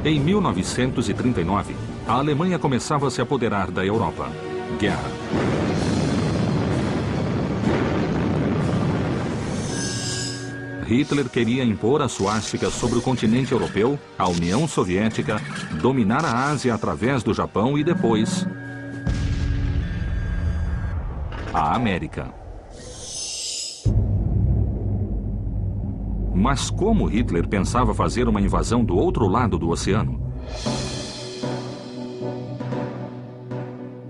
Em 1939, a Alemanha começava a se apoderar da Europa. Guerra. Hitler queria impor a suástica sobre o continente europeu, a União Soviética, dominar a Ásia através do Japão e depois a América. Mas como Hitler pensava fazer uma invasão do outro lado do oceano?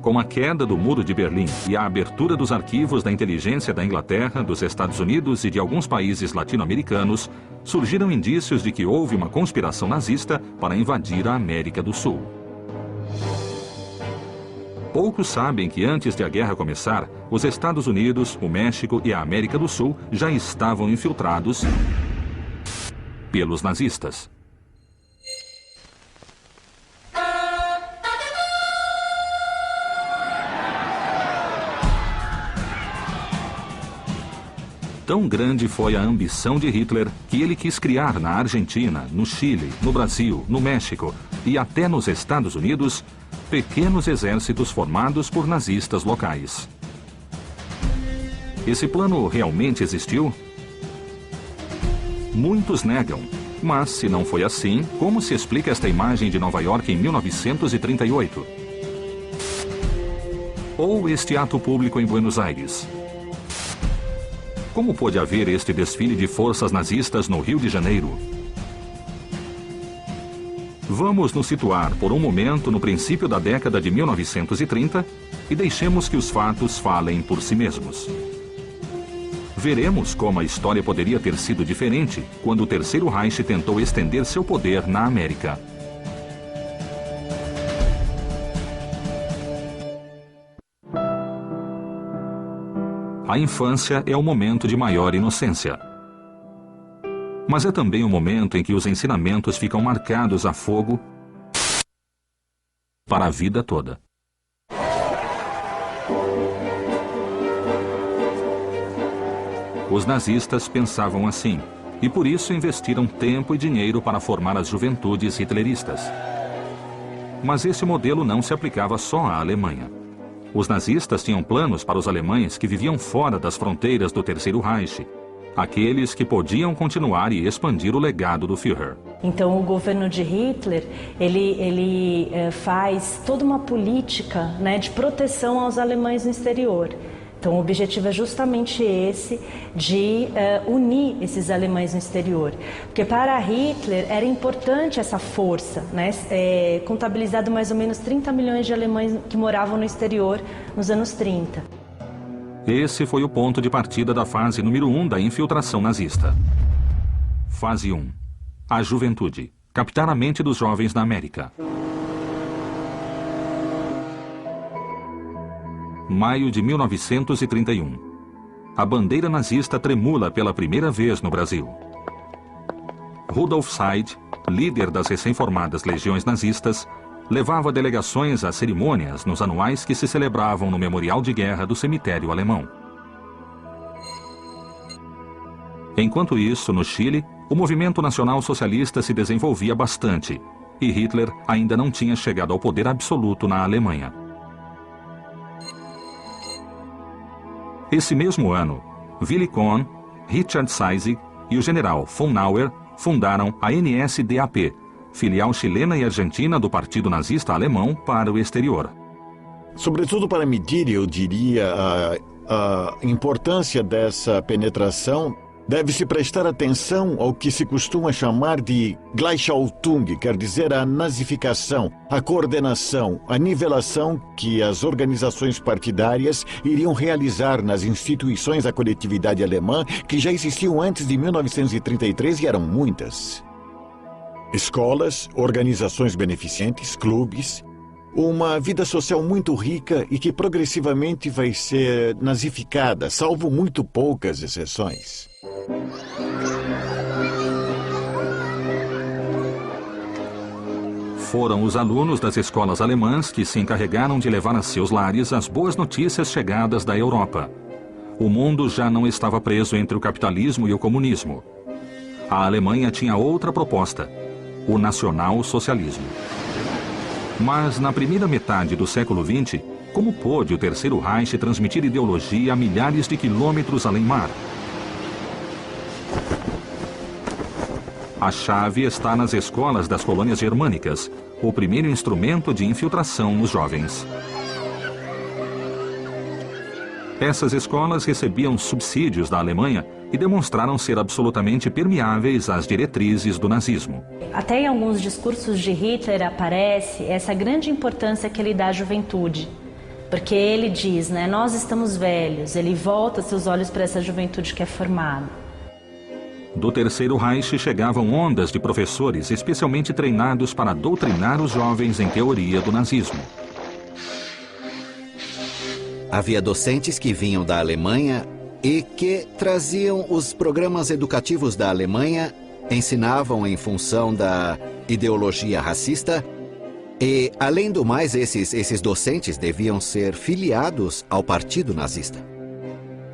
Com a queda do Muro de Berlim e a abertura dos arquivos da inteligência da Inglaterra, dos Estados Unidos e de alguns países latino-americanos, surgiram indícios de que houve uma conspiração nazista para invadir a América do Sul. Poucos sabem que antes de a guerra começar, os Estados Unidos, o México e a América do Sul já estavam infiltrados pelos nazistas. Tão grande foi a ambição de Hitler que ele quis criar na Argentina, no Chile, no Brasil, no México e até nos Estados Unidos pequenos exércitos formados por nazistas locais. Esse plano realmente existiu? Muitos negam, mas se não foi assim, como se explica esta imagem de Nova York em 1938? Ou este ato público em Buenos Aires? Como pôde haver este desfile de forças nazistas no Rio de Janeiro? Vamos nos situar por um momento no princípio da década de 1930 e deixemos que os fatos falem por si mesmos. Veremos como a história poderia ter sido diferente quando o Terceiro Reich tentou estender seu poder na América. A infância é o momento de maior inocência. Mas é também o momento em que os ensinamentos ficam marcados a fogo para a vida toda. Os nazistas pensavam assim, e por isso investiram tempo e dinheiro para formar as juventudes hitleristas. Mas esse modelo não se aplicava só à Alemanha. Os nazistas tinham planos para os alemães que viviam fora das fronteiras do Terceiro Reich, aqueles que podiam continuar e expandir o legado do Führer. Então o governo de Hitler, ele faz toda uma política, né, de proteção aos alemães no exterior. Então o objetivo é justamente esse, de unir esses alemães no exterior. Porque para Hitler era importante essa força, né? Contabilizado mais ou menos 30 milhões de alemães que moravam no exterior nos anos 30. Esse foi o ponto de partida da fase número 1 da infiltração nazista. Fase 1. A juventude. Captar a mente dos jovens na América. Maio de 1931. A bandeira nazista tremula pela primeira vez no Brasil. Rudolf Seid, líder das recém-formadas legiões nazistas, levava delegações a cerimônias nos anuais que se celebravam no Memorial de Guerra do Cemitério Alemão. Enquanto isso, no Chile, o movimento nacional socialista se desenvolvia bastante e Hitler ainda não tinha chegado ao poder absoluto na Alemanha. Esse mesmo ano, Willy Kohn, Richard Zeisig e o general von Nauer fundaram a NSDAP, filial chilena e argentina do Partido Nazista Alemão para o exterior. Sobretudo para medir, eu diria, a importância dessa penetração, deve-se prestar atenção ao que se costuma chamar de Gleichschaltung, quer dizer a nazificação, a coordenação, a nivelação que as organizações partidárias iriam realizar nas instituições da coletividade alemã que já existiam antes de 1933 e eram muitas. Escolas, organizações beneficentes, clubes, uma vida social muito rica e que progressivamente vai ser nazificada, salvo muito poucas exceções. Foram os alunos das escolas alemãs que se encarregaram de levar a seus lares as boas notícias chegadas da Europa. O mundo já não estava preso entre o capitalismo e o comunismo. A Alemanha tinha outra proposta: o nacional-socialismo. Mas na primeira metade do século XX, como pôde o Terceiro Reich transmitir ideologia a milhares de quilômetros além-mar? A chave está nas escolas das colônias germânicas, o primeiro instrumento de infiltração nos jovens. Essas escolas recebiam subsídios da Alemanha e demonstraram ser absolutamente permeáveis às diretrizes do nazismo. Até em alguns discursos de Hitler aparece essa grande importância que ele dá à juventude. Porque ele diz, né, nós estamos velhos, ele volta seus olhos para essa juventude que é formada. Do Terceiro Reich chegavam ondas de professores especialmente treinados para doutrinar os jovens em teoria do nazismo. Havia docentes que vinham da Alemanha e que traziam os programas educativos da Alemanha, ensinavam em função da ideologia racista e, além do mais, esses docentes deviam ser filiados ao partido nazista.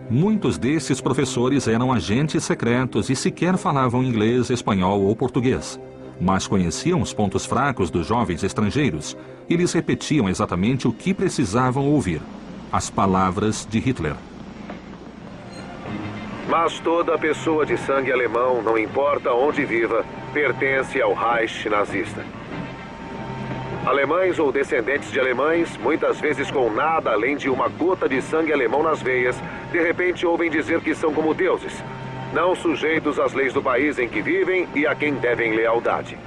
Muitos desses professores eram agentes secretos e sequer falavam inglês, espanhol ou português, mas conheciam os pontos fracos dos jovens estrangeiros e lhes repetiam exatamente o que precisavam ouvir, as palavras de Hitler. Mas toda pessoa de sangue alemão, não importa onde viva, pertence ao Reich nazista. Alemães ou descendentes de alemães, muitas vezes com nada além de uma gota de sangue alemão nas veias, de repente ouvem dizer que são como deuses, não sujeitos às leis do país em que vivem e a quem devem lealdade.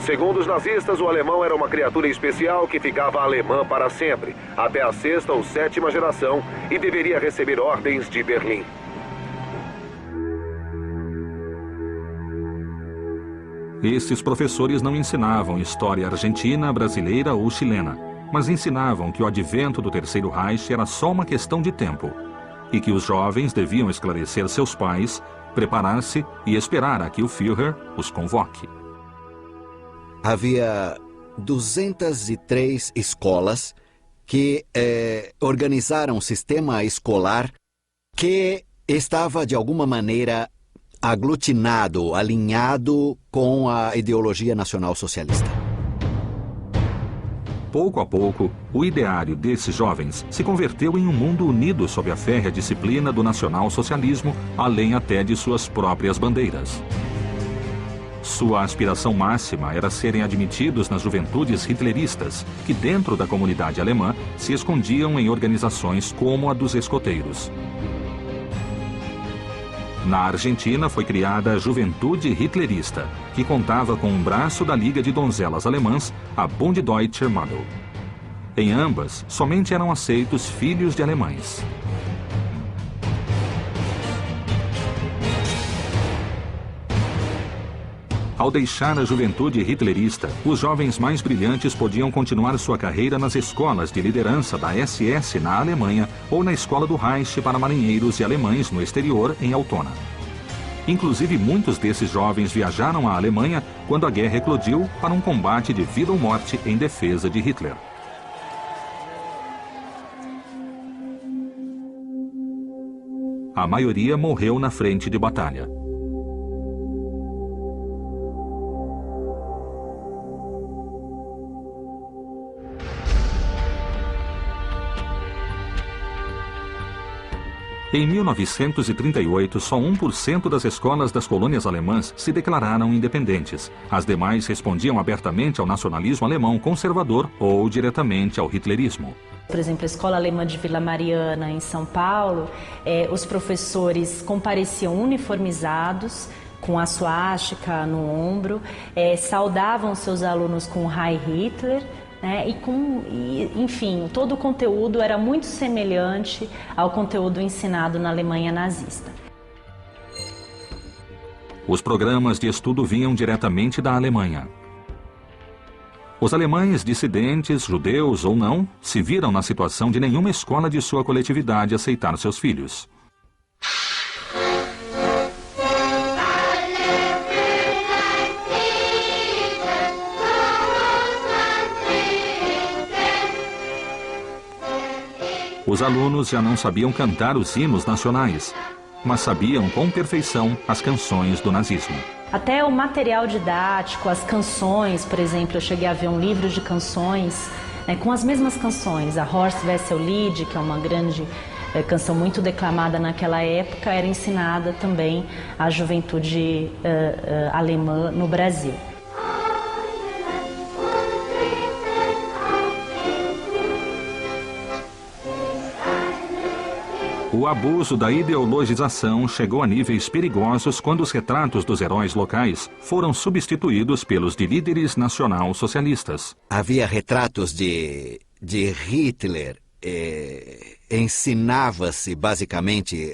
Segundo os nazistas, o alemão era uma criatura especial que ficava alemã para sempre, até a 6ª ou 7ª geração, e deveria receber ordens de Berlim. Esses professores não ensinavam história argentina, brasileira ou chilena, mas ensinavam que o advento do Terceiro Reich era só uma questão de tempo e que os jovens deviam esclarecer seus pais, preparar-se e esperar a que o Führer os convoque. Havia 203 escolas que organizaram um sistema escolar que estava, de alguma maneira, aglutinado, alinhado com a ideologia nacional-socialista. Pouco a pouco, o ideário desses jovens se converteu em um mundo unido sob a férrea disciplina do nacional-socialismo, além até de suas próprias bandeiras. Sua aspiração máxima era serem admitidos nas juventudes hitleristas, que dentro da comunidade alemã se escondiam em organizações como a dos escoteiros. Na Argentina foi criada a Juventude Hitlerista, que contava com um braço da Liga de Donzelas Alemãs, a Bund Deutscher Madel. Em ambas, somente eram aceitos filhos de alemães. Ao deixar a juventude hitlerista, os jovens mais brilhantes podiam continuar sua carreira nas escolas de liderança da SS na Alemanha ou na Escola do Reich para marinheiros e alemães no exterior, em Altona. Inclusive, muitos desses jovens viajaram à Alemanha quando a guerra eclodiu para um combate de vida ou morte em defesa de Hitler. A maioria morreu na frente de batalha. Em 1938, só 1% das escolas das colônias alemãs se declararam independentes. As demais respondiam abertamente ao nacionalismo alemão conservador ou diretamente ao hitlerismo. Por exemplo, a Escola Alemã de Vila Mariana, em São Paulo, os professores compareciam uniformizados, com a suástica no ombro, saudavam seus alunos com Heil Hitler, né, enfim, todo o conteúdo era muito semelhante ao conteúdo ensinado na Alemanha nazista. Os programas de estudo vinham diretamente da Alemanha. Os alemães dissidentes, judeus ou não, se viram na situação de nenhuma escola de sua coletividade aceitar seus filhos. Os alunos já não sabiam cantar os hinos nacionais, mas sabiam com perfeição as canções do nazismo. Até o material didático, as canções, por exemplo, eu cheguei a ver um livro de canções, né, com as mesmas canções. A Horst Wessel Lied, que é uma grande canção muito declamada naquela época, era ensinada também à juventude alemã no Brasil. O abuso da ideologização chegou a níveis perigosos quando os retratos dos heróis locais foram substituídos pelos de líderes nacional-socialistas. Havia retratos de Hitler. Ensinava-se basicamente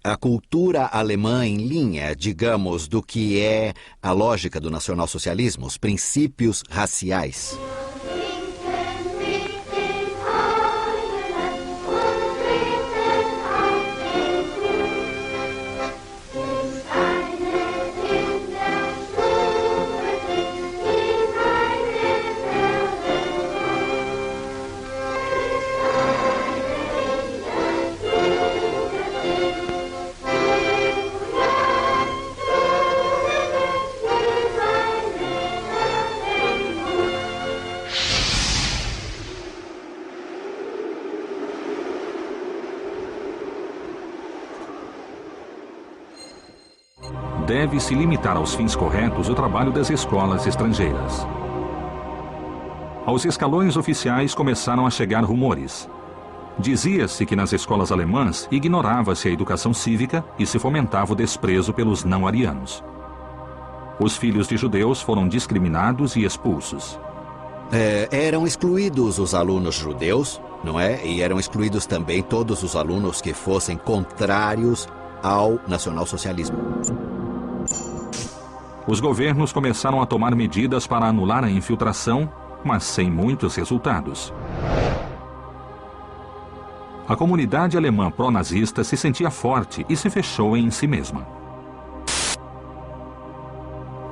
a cultura alemã em linha, digamos, do que é a lógica do nacionalsocialismo, os princípios raciais. Deve-se limitar aos fins corretos o trabalho das escolas estrangeiras. Aos escalões oficiais começaram a chegar rumores. Dizia-se que nas escolas alemãs ignorava-se a educação cívica e se fomentava o desprezo pelos não-arianos. Os filhos de judeus foram discriminados e expulsos. Eram excluídos os alunos judeus, não é? E eram excluídos também todos os alunos que fossem contrários ao nacionalsocialismo. Os governos começaram a tomar medidas para anular a infiltração, mas sem muitos resultados. A comunidade alemã pró-nazista se sentia forte e se fechou em si mesma.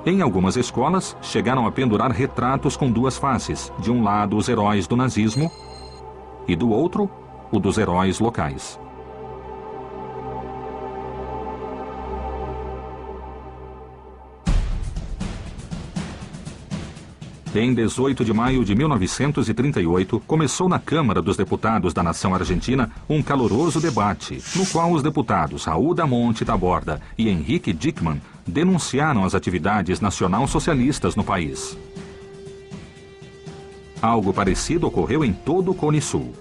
Em algumas escolas, chegaram a pendurar retratos com duas faces, de um lado os heróis do nazismo e do outro, o dos heróis locais. Em 18 de maio de 1938, começou na Câmara dos Deputados da Nação Argentina um caloroso debate, no qual os deputados Raul da Monte Taborda e Henrique Dickmann denunciaram as atividades nacional-socialistas no país. Algo parecido ocorreu em todo o Cone Sul.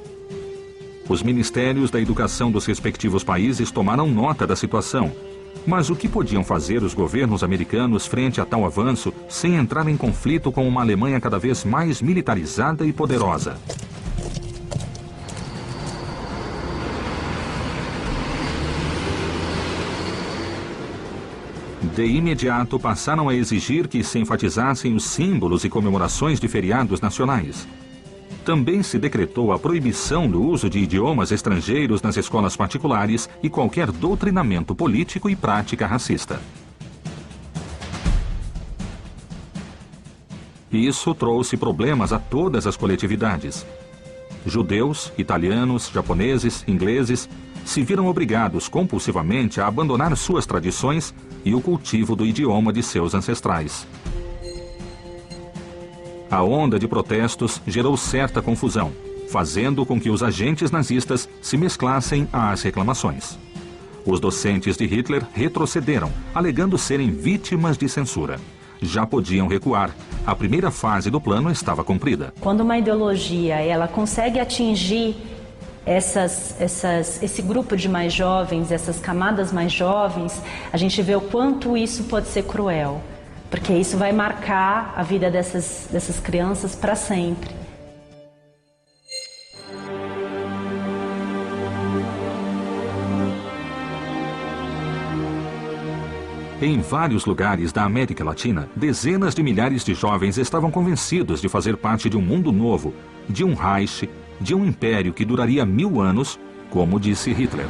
Os ministérios da educação dos respectivos países tomaram nota da situação. Mas o que podiam fazer os governos americanos frente a tal avanço sem entrar em conflito com uma Alemanha cada vez mais militarizada e poderosa? De imediato passaram a exigir que se enfatizassem os símbolos e comemorações de feriados nacionais. Também se decretou a proibição do uso de idiomas estrangeiros nas escolas particulares e qualquer doutrinamento político e prática racista. Isso trouxe problemas a todas as coletividades. Judeus, italianos, japoneses, ingleses se viram obrigados compulsivamente a abandonar suas tradições e o cultivo do idioma de seus ancestrais. A onda de protestos gerou certa confusão, fazendo com que os agentes nazistas se mesclassem às reclamações. Os docentes de Hitler retrocederam, alegando serem vítimas de censura. Já podiam recuar. A primeira fase do plano estava cumprida. Quando uma ideologia ela consegue atingir esse grupo de mais jovens, essas camadas mais jovens, a gente vê o quanto isso pode ser cruel. Porque isso vai marcar a vida dessas crianças para sempre. Em vários lugares da América Latina, dezenas de milhares de jovens estavam convencidos de fazer parte de um mundo novo, de um Reich, de um império que duraria 1000 anos, como disse Hitler.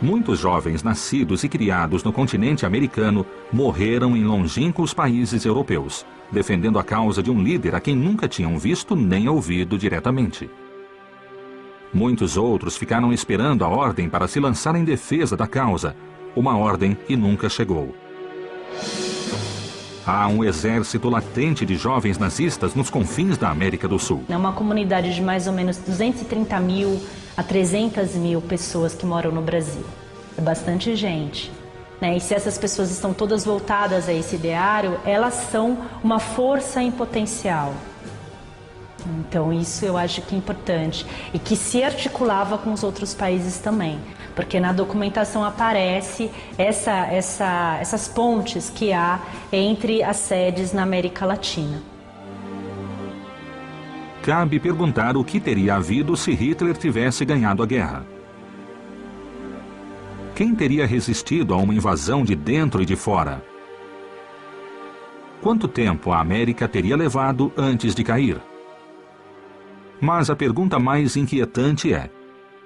Muitos jovens nascidos e criados no continente americano morreram em longínquos países europeus, defendendo a causa de um líder a quem nunca tinham visto nem ouvido diretamente. Muitos outros ficaram esperando a ordem para se lançar em defesa da causa, uma ordem que nunca chegou. Há um exército latente de jovens nazistas nos confins da América do Sul. É uma comunidade de mais ou menos 230 mil a 300 mil pessoas que moram no Brasil. É bastante gente, né? E se essas pessoas estão todas voltadas a esse ideário, elas são uma força em potencial. Então isso eu acho que é importante e que se articulava com os outros países também, porque na documentação aparece essas pontes que há entre as sedes na América Latina. Cabe perguntar o que teria havido se Hitler tivesse ganhado a guerra. Quem teria resistido a uma invasão de dentro e de fora? Quanto tempo a América teria levado antes de cair? Mas a pergunta mais inquietante é: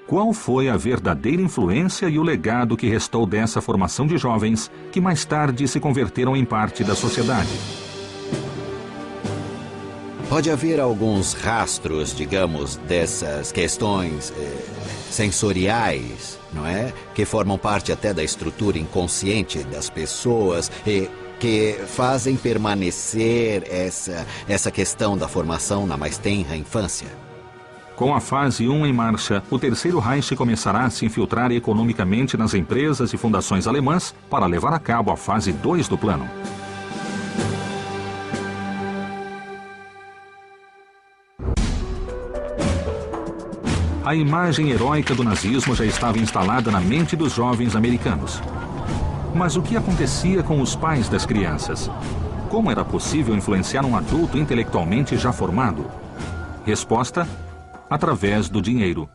qual foi a verdadeira influência e o legado que restou dessa formação de jovens que mais tarde se converteram em parte da sociedade? Pode haver alguns rastros, digamos, dessas questões sensoriais, não é? Que formam parte até da estrutura inconsciente das pessoas e que fazem permanecer essa questão da formação na mais tenra infância. Com a fase 1 em marcha, o Terceiro Reich começará a se infiltrar economicamente nas empresas e fundações alemãs para levar a cabo a fase 2 do plano. A imagem heróica do nazismo já estava instalada na mente dos jovens americanos. Mas o que acontecia com os pais das crianças? Como era possível influenciar um adulto intelectualmente já formado? Resposta: através do dinheiro.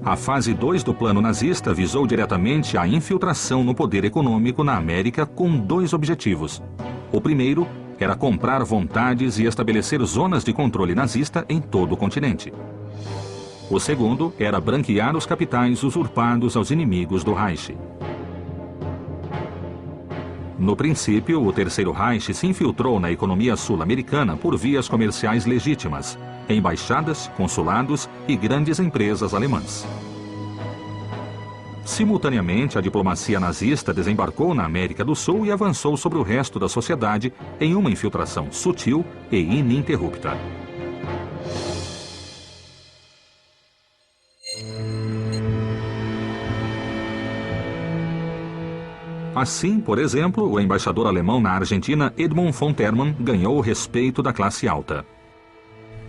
A fase 2 do plano nazista visou diretamente a infiltração no poder econômico na América com 2 objetivos. O primeiro era comprar vontades e estabelecer zonas de controle nazista em todo o continente. O segundo era branquear os capitais usurpados aos inimigos do Reich. No princípio, o Terceiro Reich se infiltrou na economia sul-americana por vias comerciais legítimas, embaixadas, consulados e grandes empresas alemãs. Simultaneamente, a diplomacia nazista desembarcou na América do Sul e avançou sobre o resto da sociedade em uma infiltração sutil e ininterrupta. Assim, por exemplo, o embaixador alemão na Argentina, Edmund von Termann, ganhou o respeito da classe alta.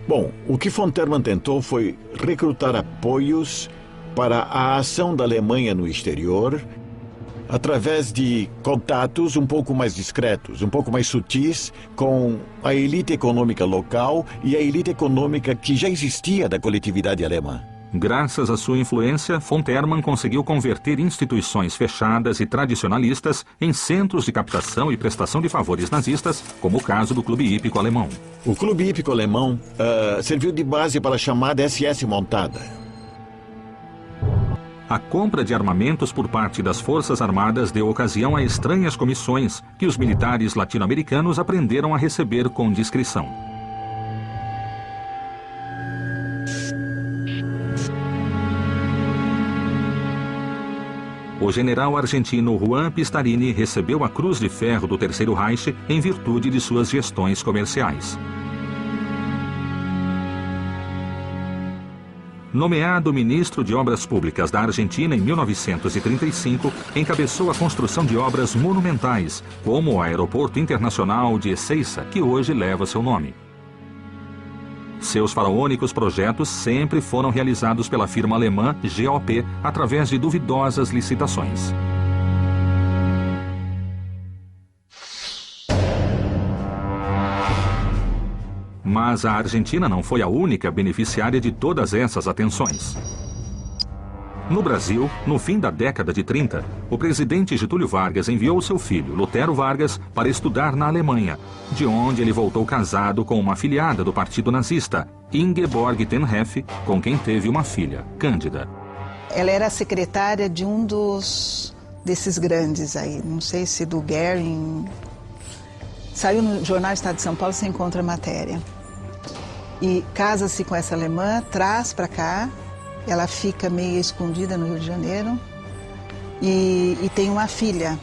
Bom, o que von Termann tentou foi recrutar apoios para a ação da Alemanha no exterior através de contatos um pouco mais discretos, um pouco mais sutis com a elite econômica local e a elite econômica que já existia da coletividade alemã. Graças à sua influência, von Termann conseguiu converter instituições fechadas e tradicionalistas em centros de captação e prestação de favores nazistas, como o caso do Clube Hípico Alemão. O Clube Hípico Alemão serviu de base para a chamada SS Montada. A compra de armamentos por parte das Forças Armadas deu ocasião a estranhas comissões que os militares latino-americanos aprenderam a receber com discrição. O general argentino Juan Pistarini recebeu a Cruz de Ferro do Terceiro Reich em virtude de suas gestões comerciais. Nomeado ministro de Obras Públicas da Argentina em 1935, encabeçou a construção de obras monumentais, como o Aeroporto Internacional de Ezeiza, que hoje leva seu nome. Seus faraônicos projetos sempre foram realizados pela firma alemã GOP através de duvidosas licitações. Mas a Argentina não foi a única beneficiária de todas essas atenções. No Brasil, no fim da década de 30, o presidente Getúlio Vargas enviou seu filho, Lutero Vargas, para estudar na Alemanha, de onde ele voltou casado com uma afiliada do partido nazista, Ingeborg Tenheff, com quem teve uma filha, Cândida. Ela era secretária de um desses grandes aí, não sei se do Goering. Saiu no jornal Estado de São Paulo, você encontra a matéria. e casa-se com essa alemã, traz para cá, ela fica meio escondida no Rio de Janeiro e tem uma filha.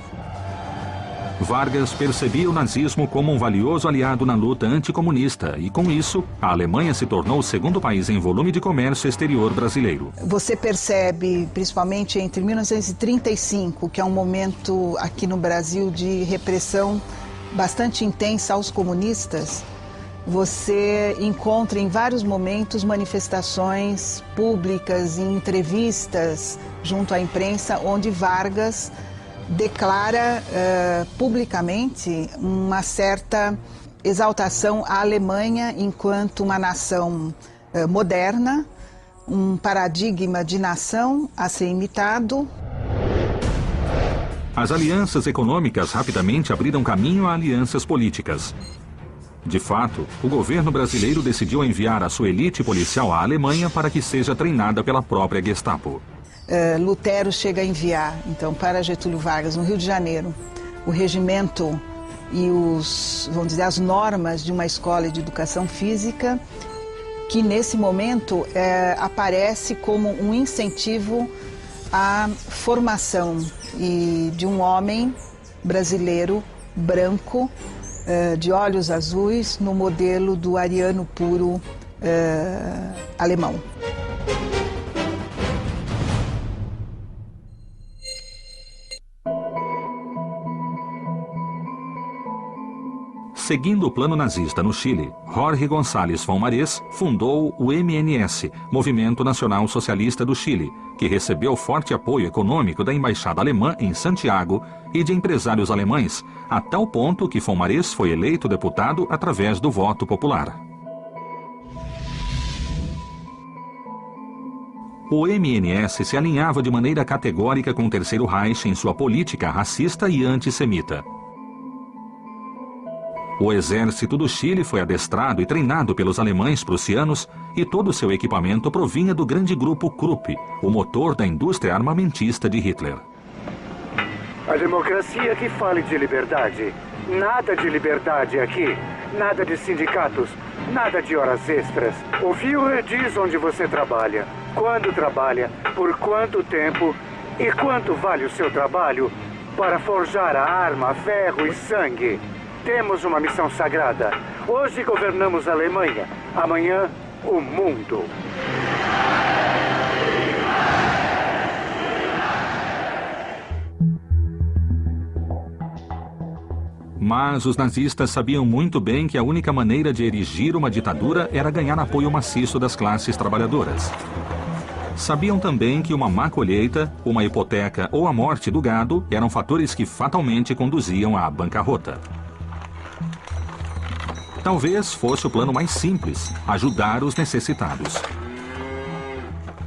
Vargas percebia o nazismo como um valioso aliado na luta anticomunista e, com isso, a Alemanha se tornou o segundo país em volume de comércio exterior brasileiro. Você percebe, principalmente entre 1935, que é um momento aqui no Brasil de repressão bastante intensa aos comunistas, você encontra em vários momentos manifestações públicas e entrevistas junto à imprensa, onde Vargas declara publicamente uma certa exaltação à Alemanha enquanto uma nação moderna, um paradigma de nação a ser imitado. As alianças econômicas rapidamente abriram caminho a alianças políticas. De fato, o governo brasileiro decidiu enviar a sua elite policial à Alemanha para que seja treinada pela própria Gestapo. Lutero chega a enviar, então, para Getúlio Vargas, no Rio de Janeiro, o regimento e vamos dizer, as normas de uma escola de educação física, que nesse momento aparece como um incentivo à formação de um homem brasileiro, branco, de olhos azuis, no modelo do ariano puro alemão. Seguindo o plano nazista no Chile, Jorge Gonçalves Fomarés fundou o MNS, Movimento Nacional Socialista do Chile, que recebeu forte apoio econômico da Embaixada Alemã em Santiago e de empresários alemães, a tal ponto que Fomarés foi eleito deputado através do voto popular. O MNS se alinhava de maneira categórica com o Terceiro Reich em sua política racista e antissemita. O exército do Chile foi adestrado e treinado pelos alemães prussianos e todo o seu equipamento provinha do grande grupo Krupp, o motor da indústria armamentista de Hitler. A democracia que fale de liberdade. Nada de liberdade aqui. Nada de sindicatos. Nada de horas extras. O Führer diz onde você trabalha, quando trabalha, por quanto tempo e quanto vale o seu trabalho para forjar a arma, ferro e sangue. Temos uma missão sagrada. Hoje governamos a Alemanha, amanhã o mundo. Mas os nazistas sabiam muito bem que a única maneira de erigir uma ditadura era ganhar apoio maciço das classes trabalhadoras. Sabiam também que uma má colheita, uma hipoteca ou a morte do gado eram fatores que fatalmente conduziam à bancarrota. Talvez fosse o plano mais simples, ajudar os necessitados.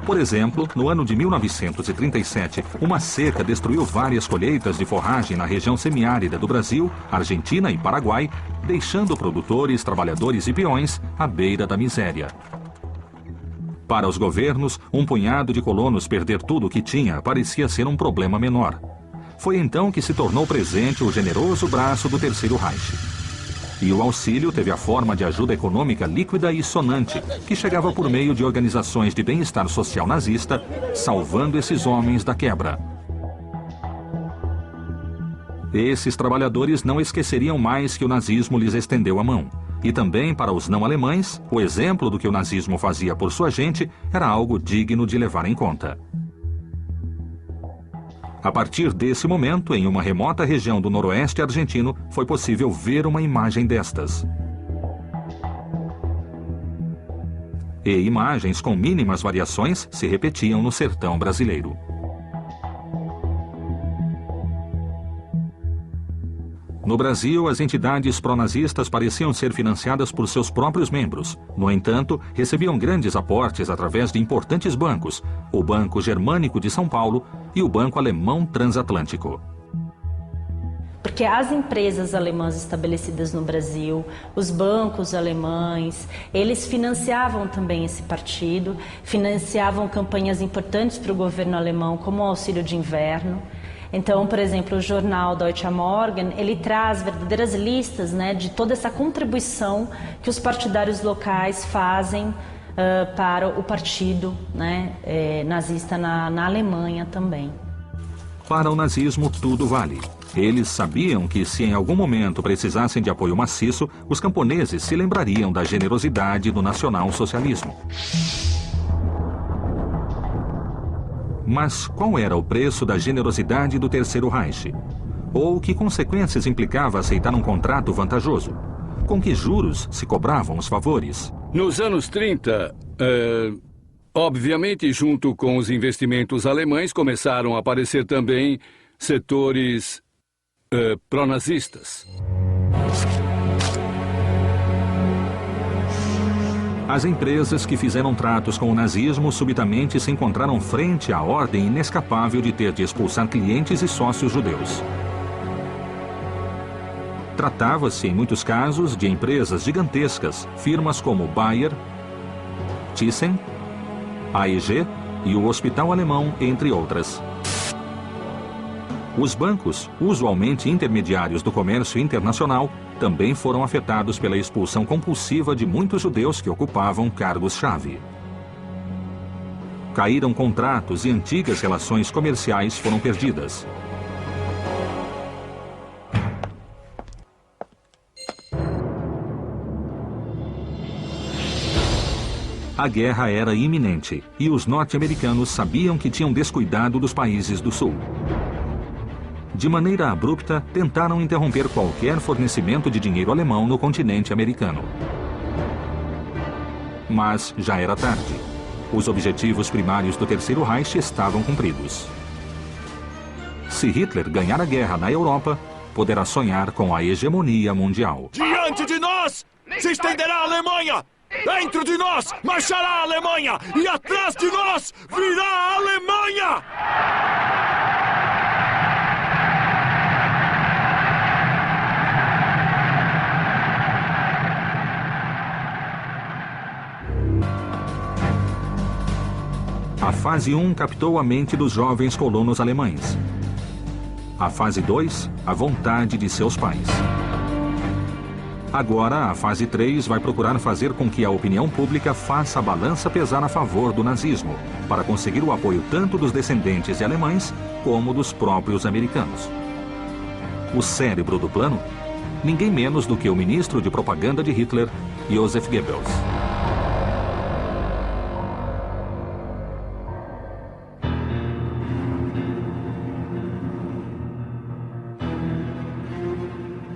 Por exemplo, no ano de 1937, uma seca destruiu várias colheitas de forragem na região semiárida do Brasil, Argentina e Paraguai, deixando produtores, trabalhadores e peões à beira da miséria. Para os governos, um punhado de colonos perder tudo o que tinha parecia ser um problema menor. Foi então que se tornou presente o generoso braço do Terceiro Reich. E o auxílio teve a forma de ajuda econômica líquida e sonante, que chegava por meio de organizações de bem-estar social nazista, salvando esses homens da quebra. Esses trabalhadores não esqueceriam mais que o nazismo lhes estendeu a mão. E também, para os não-alemães, o exemplo do que o nazismo fazia por sua gente era algo digno de levar em conta. A partir desse momento, em uma remota região do noroeste argentino, foi possível ver uma imagem destas. E imagens com mínimas variações se repetiam no sertão brasileiro. No Brasil, as entidades pró-nazistas pareciam ser financiadas por seus próprios membros. No entanto, recebiam grandes aportes através de importantes bancos, o Banco Germânico de São Paulo e o Banco Alemão Transatlântico. Porque as empresas alemãs estabelecidas no Brasil, os bancos alemães, eles financiavam também esse partido, financiavam campanhas importantes para o governo alemão, como o auxílio de inverno. Então, por exemplo, o jornal Deutsche Morgen, ele traz verdadeiras listas, né, de toda essa contribuição que os partidários locais fazem para o partido, né, nazista na Alemanha também. Para o nazismo, tudo vale. Eles sabiam que, se em algum momento precisassem de apoio maciço, os camponeses se lembrariam da generosidade do nacional-socialismo. Mas qual era o preço da generosidade do Terceiro Reich? Ou que consequências implicava aceitar um contrato vantajoso? Com que juros se cobravam os favores? Nos anos 30, obviamente, junto com os investimentos alemães, começaram a aparecer também setores pró-nazistas. As empresas que fizeram tratos com o nazismo subitamente se encontraram frente à ordem inescapável de ter de expulsar clientes e sócios judeus. Tratava-se, em muitos casos, de empresas gigantescas, firmas como Bayer, Thyssen, AEG e o Hospital Alemão, entre outras. Os bancos, usualmente intermediários do comércio internacional, também foram afetados pela expulsão compulsiva de muitos judeus que ocupavam cargos-chave. Caíram contratos e antigas relações comerciais foram perdidas. A guerra era iminente e os norte-americanos sabiam que tinham descuidado dos países do sul. De maneira abrupta, tentaram interromper qualquer fornecimento de dinheiro alemão no continente americano. Mas já era tarde. Os objetivos primários do Terceiro Reich estavam cumpridos. Se Hitler ganhar a guerra na Europa, poderá sonhar com a hegemonia mundial. Diante de nós se estenderá a Alemanha! Dentro de nós marchará a Alemanha! E atrás de nós virá a Alemanha! A fase 1 captou a mente dos jovens colonos alemães. A fase 2, a vontade de seus pais. Agora, a fase 3 vai procurar fazer com que a opinião pública faça a balança pesar a favor do nazismo, para conseguir o apoio tanto dos descendentes de alemães como dos próprios americanos. O cérebro do plano? Ninguém menos do que o ministro de propaganda de Hitler, Joseph Goebbels.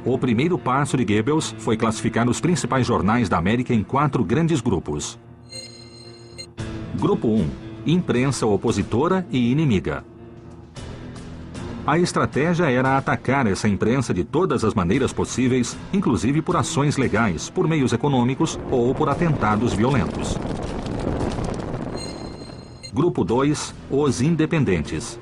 O primeiro passo de Goebbels foi classificar os principais jornais da América em 4 grandes grupos. Grupo 1. Imprensa opositora e inimiga. A estratégia era atacar essa imprensa de todas as maneiras possíveis, inclusive por ações legais, por meios econômicos ou por atentados violentos. Grupo 2. Os independentes.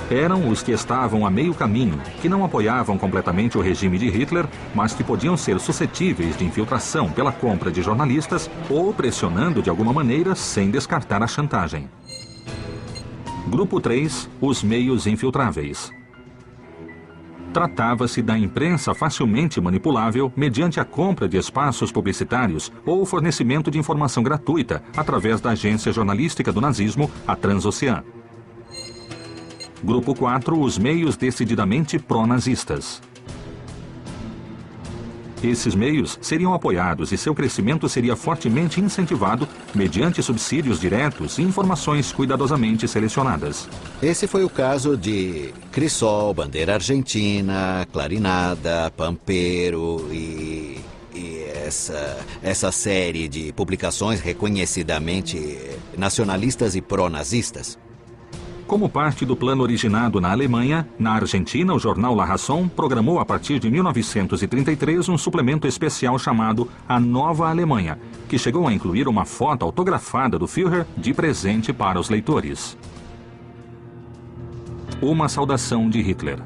Eram os que estavam a meio caminho, que não apoiavam completamente o regime de Hitler, mas que podiam ser suscetíveis de infiltração pela compra de jornalistas ou pressionando de alguma maneira sem descartar a chantagem. Grupo 3. Os meios infiltráveis. Tratava-se da imprensa facilmente manipulável mediante a compra de espaços publicitários ou o fornecimento de informação gratuita através da agência jornalística do nazismo, a Transocean. Grupo 4. Os meios decididamente pró-nazistas. Esses meios seriam apoiados e seu crescimento seria fortemente incentivado mediante subsídios diretos e informações cuidadosamente selecionadas. Esse foi o caso de Crisol, Bandeira Argentina, Clarinada, Pampero e essa série de publicações reconhecidamente nacionalistas e pró-nazistas. Como parte do plano originado na Alemanha, na Argentina, o jornal La Razón programou a partir de 1933 um suplemento especial chamado A Nova Alemanha, que chegou a incluir uma foto autografada do Führer de presente para os leitores. Uma saudação de Hitler.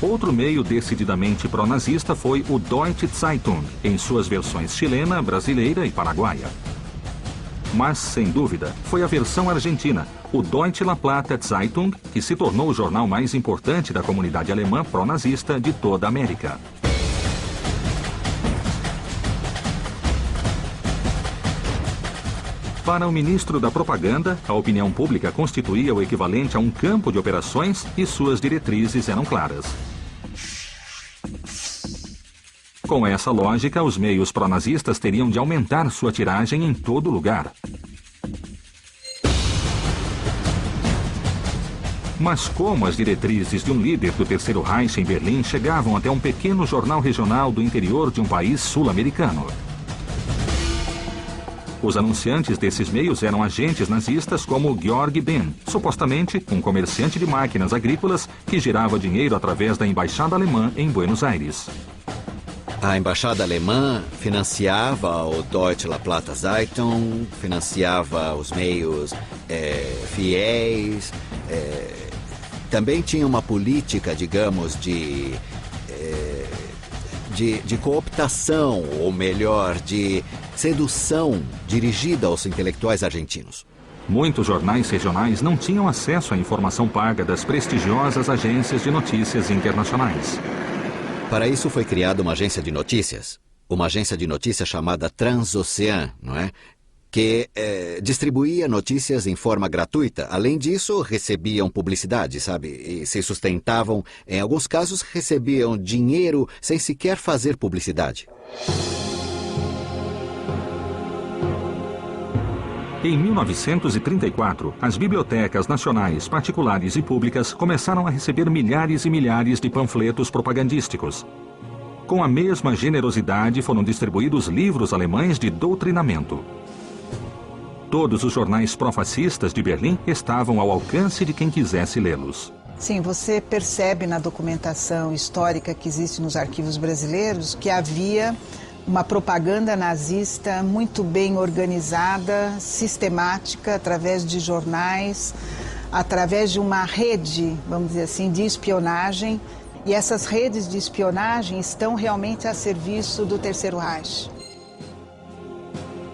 O Outro meio decididamente pró-nazista foi o Deutsche Zeitung, em suas versões chilena, brasileira e paraguaia. Mas, sem dúvida, foi a versão argentina, o Deutsche La Plata Zeitung, que se tornou o jornal mais importante da comunidade alemã pró-nazista de toda a América. Para o ministro da Propaganda, a opinião pública constituía o equivalente a um campo de operações e suas diretrizes eram claras. Com essa lógica, os meios pró-nazistas teriam de aumentar sua tiragem em todo lugar. Mas como as diretrizes de um líder do Terceiro Reich em Berlim chegavam até um pequeno jornal regional do interior de um país sul-americano? Os anunciantes desses meios eram agentes nazistas como Georg Benn, supostamente um comerciante de máquinas agrícolas que girava dinheiro através da embaixada alemã em Buenos Aires. A embaixada alemã financiava o Deutsche La Plata Zeitung, financiava os meios fiéis, também tinha uma política, digamos, de cooptação, ou melhor, de sedução dirigida aos intelectuais argentinos. Muitos jornais regionais não tinham acesso à informação paga das prestigiosas agências de notícias internacionais. Para isso foi criada uma agência de notícias chamada Transocean, não é? Que distribuía notícias em forma gratuita. Além disso, recebiam publicidade, sabe? E se sustentavam, em alguns casos, recebiam dinheiro sem sequer fazer publicidade. Em 1934, as bibliotecas nacionais, particulares e públicas começaram a receber milhares e milhares de panfletos propagandísticos. Com a mesma generosidade foram distribuídos livros alemães de doutrinamento. Todos os jornais pró-fascistas de Berlim estavam ao alcance de quem quisesse lê-los. Sim, você percebe na documentação histórica que existe nos arquivos brasileiros que havia uma propaganda nazista muito bem organizada, sistemática, através de jornais, através de uma rede, vamos dizer assim, de espionagem. E essas redes de espionagem estão realmente a serviço do Terceiro Reich.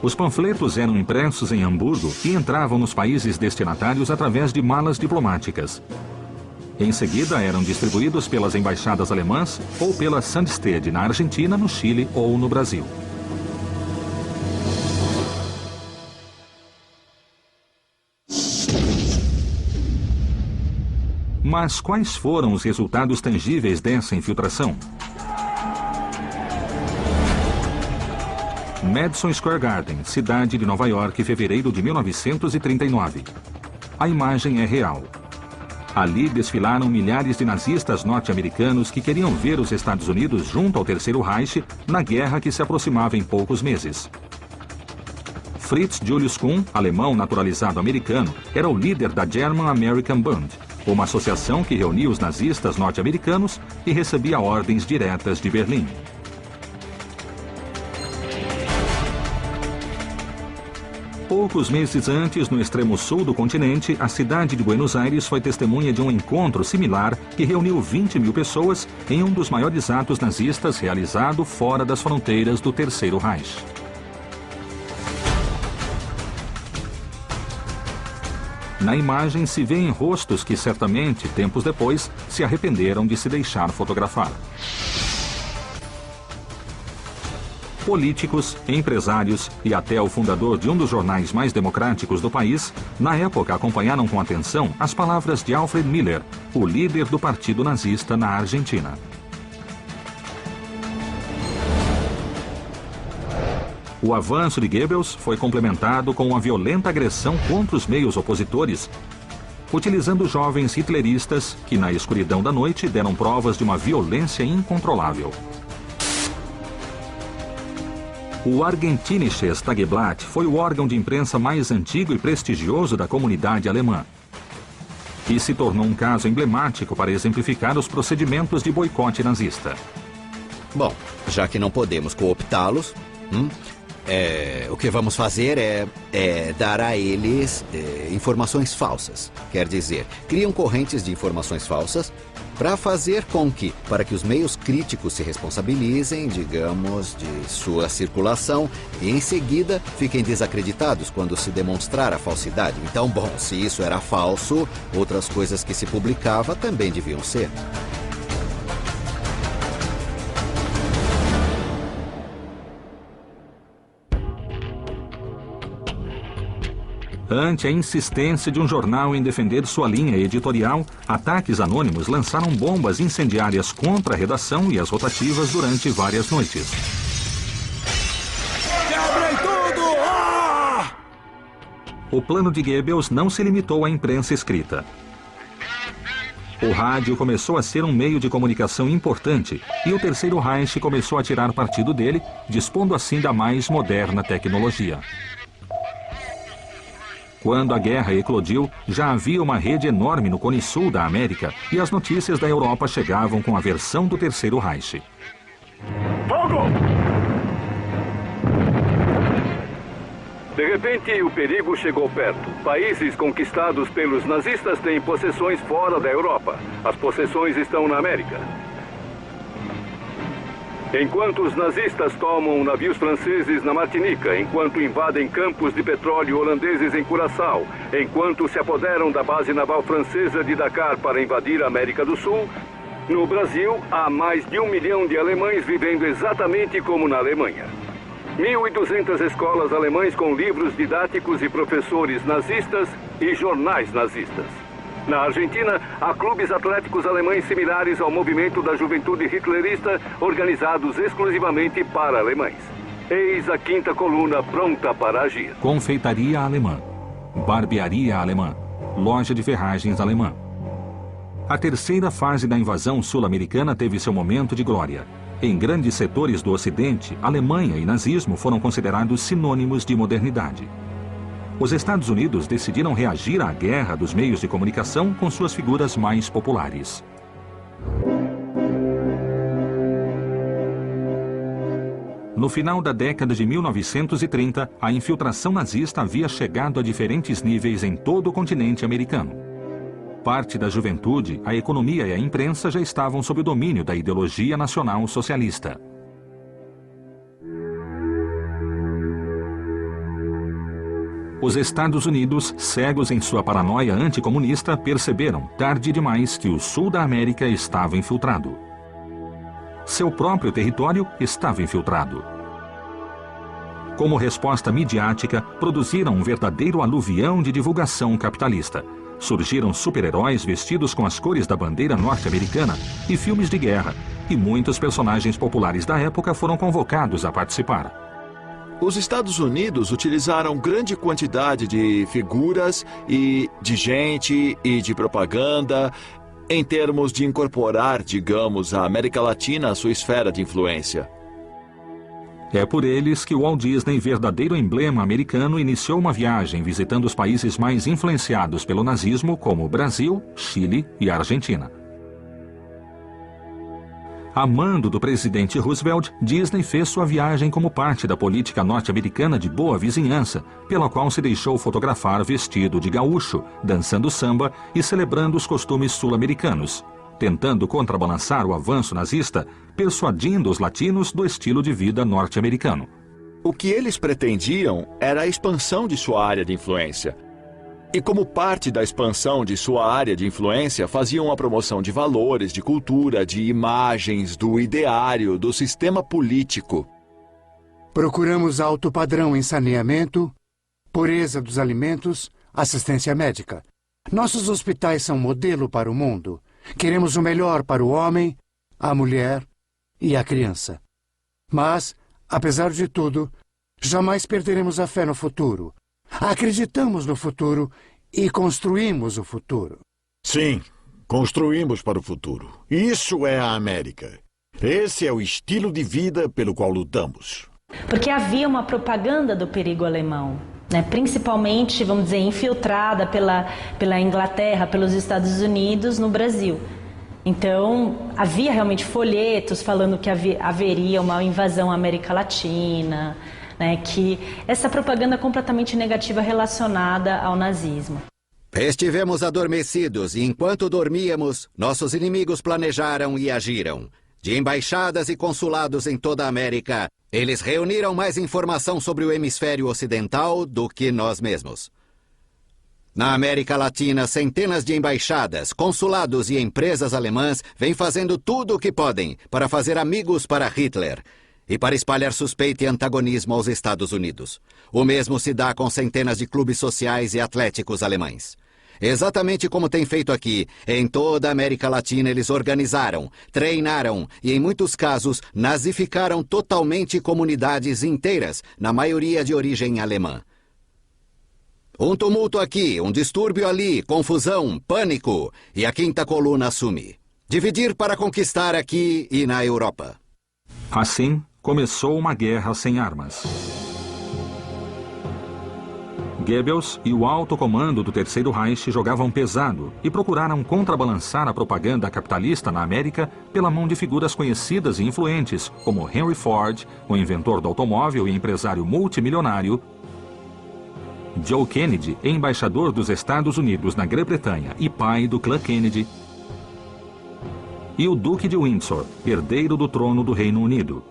Os panfletos eram impressos em Hamburgo e entravam nos países destinatários através de malas diplomáticas. Em seguida, eram distribuídos pelas embaixadas alemãs ou pela Sandstede na Argentina, no Chile ou no Brasil. Mas quais foram os resultados tangíveis dessa infiltração? Madison Square Garden, cidade de Nova York, fevereiro de 1939. A imagem é real. Ali desfilaram milhares de nazistas norte-americanos que queriam ver os Estados Unidos junto ao Terceiro Reich na guerra que se aproximava em poucos meses. Fritz Julius Kuhn, alemão naturalizado americano, era o líder da German American Bund, uma associação que reunia os nazistas norte-americanos e recebia ordens diretas de Berlim. Poucos meses antes, no extremo sul do continente, a cidade de Buenos Aires foi testemunha de um encontro similar que reuniu 20 mil pessoas em um dos maiores atos nazistas realizado fora das fronteiras do Terceiro Reich. Na imagem se vêem rostos que certamente, tempos depois, se arrependeram de se deixar fotografar. Políticos, empresários e até o fundador de um dos jornais mais democráticos do país, na época acompanharam com atenção as palavras de Alfred Miller, o líder do partido nazista na Argentina. O avanço de Goebbels foi complementado com uma violenta agressão contra os meios opositores, utilizando jovens hitleristas que, na escuridão da noite, deram provas de uma violência incontrolável. O Argentinisches Tageblatt foi o órgão de imprensa mais antigo e prestigioso da comunidade alemã. E se tornou um caso emblemático para exemplificar os procedimentos de boicote nazista. Bom, já que não podemos cooptá-los, o que vamos fazer é dar a eles informações falsas. Quer dizer, criam correntes de informações falsas para que os meios críticos se responsabilizem, digamos, de sua circulação e em seguida fiquem desacreditados quando se demonstrar a falsidade. Então, bom, se isso era falso, outras coisas que se publicava também deviam ser. Ante a insistência de um jornal em defender sua linha editorial, ataques anônimos lançaram bombas incendiárias contra a redação e as rotativas durante várias noites. Quebrem tudo! Ah! O plano de Goebbels não se limitou à imprensa escrita. O rádio começou a ser um meio de comunicação importante e o Terceiro Reich começou a tirar partido dele, dispondo assim da mais moderna tecnologia. Quando a guerra eclodiu, já havia uma rede enorme no Cone Sul da América e as notícias da Europa chegavam com a versão do Terceiro Reich. Fogo! De repente, o perigo chegou perto. Países conquistados pelos nazistas têm possessões fora da Europa. As possessões estão na América. Enquanto os nazistas tomam navios franceses na Martinica, enquanto invadem campos de petróleo holandeses em Curaçao, enquanto se apoderam da base naval francesa de Dakar para invadir a América do Sul, no Brasil há mais de 1 milhão de alemães vivendo exatamente como na Alemanha. 1.200 escolas alemãs com livros didáticos e professores nazistas e jornais nazistas. Na Argentina, há clubes atléticos alemães similares ao movimento da juventude hitlerista, organizados exclusivamente para alemães. Eis a quinta coluna pronta para agir. Confeitaria alemã, barbearia alemã, loja de ferragens alemã. A terceira fase da invasão sul-americana teve seu momento de glória. Em grandes setores do Ocidente, Alemanha e nazismo foram considerados sinônimos de modernidade. Os Estados Unidos decidiram reagir à guerra dos meios de comunicação com suas figuras mais populares. No final da década de 1930, a infiltração nazista havia chegado a diferentes níveis em todo o continente americano. Parte da juventude, a economia e a imprensa já estavam sob o domínio da ideologia nacional socialista. Os Estados Unidos, cegos em sua paranoia anticomunista, perceberam, tarde demais, que o sul da América estava infiltrado. Seu próprio território estava infiltrado. Como resposta midiática, produziram um verdadeiro aluvião de divulgação capitalista. Surgiram super-heróis vestidos com as cores da bandeira norte-americana e filmes de guerra, e muitos personagens populares da época foram convocados a participar. Os Estados Unidos utilizaram grande quantidade de figuras e de gente e de propaganda em termos de incorporar, digamos, a América Latina à sua esfera de influência. É por eles que o Walt Disney, verdadeiro emblema americano, iniciou uma viagem visitando os países mais influenciados pelo nazismo, como Brasil, Chile e Argentina. A mando do presidente Roosevelt, Disney fez sua viagem como parte da política norte-americana de boa vizinhança, pela qual se deixou fotografar vestido de gaúcho, dançando samba e celebrando os costumes sul-americanos, tentando contrabalançar o avanço nazista, persuadindo os latinos do estilo de vida norte-americano. O que eles pretendiam era a expansão de sua área de influência. E como parte da expansão de sua área de influência, faziam a promoção de valores, de cultura, de imagens, do ideário, do sistema político. Procuramos alto padrão em saneamento, pureza dos alimentos, assistência médica. Nossos hospitais são modelo para o mundo. Queremos o melhor para o homem, a mulher e a criança. Mas, apesar de tudo, jamais perderemos a fé no futuro. Acreditamos no futuro e construímos o futuro. Sim, construímos para o futuro. Isso é a América. Esse é o estilo de vida pelo qual lutamos. Porque havia uma propaganda do perigo alemão, né? Principalmente, vamos dizer, infiltrada pela Inglaterra, pelos Estados Unidos no Brasil. Então, havia realmente folhetos falando que haveria uma invasão à América Latina, né, que essa propaganda completamente negativa relacionada ao nazismo. Estivemos adormecidos e, enquanto dormíamos, nossos inimigos planejaram e agiram. De embaixadas e consulados em toda a América, eles reuniram mais informação sobre o hemisfério ocidental do que nós mesmos. Na América Latina, centenas de embaixadas, consulados e empresas alemãs vêm fazendo tudo o que podem para fazer amigos para Hitler e para espalhar suspeita e antagonismo aos Estados Unidos. O mesmo se dá com centenas de clubes sociais e atléticos alemães. Exatamente como tem feito aqui, em toda a América Latina eles organizaram, treinaram e, em muitos casos, nazificaram totalmente comunidades inteiras, na maioria de origem alemã. Um tumulto aqui, um distúrbio ali, confusão, pânico, e a quinta coluna assume. Dividir para conquistar aqui e na Europa. Assim, começou uma guerra sem armas. Goebbels e o alto comando do Terceiro Reich jogavam pesado e procuraram contrabalançar a propaganda capitalista na América pela mão de figuras conhecidas e influentes, como Henry Ford, o inventor do automóvel e empresário multimilionário, Joe Kennedy, embaixador dos Estados Unidos na Grã-Bretanha e pai do clã Kennedy, e o Duque de Windsor, herdeiro do trono do Reino Unido.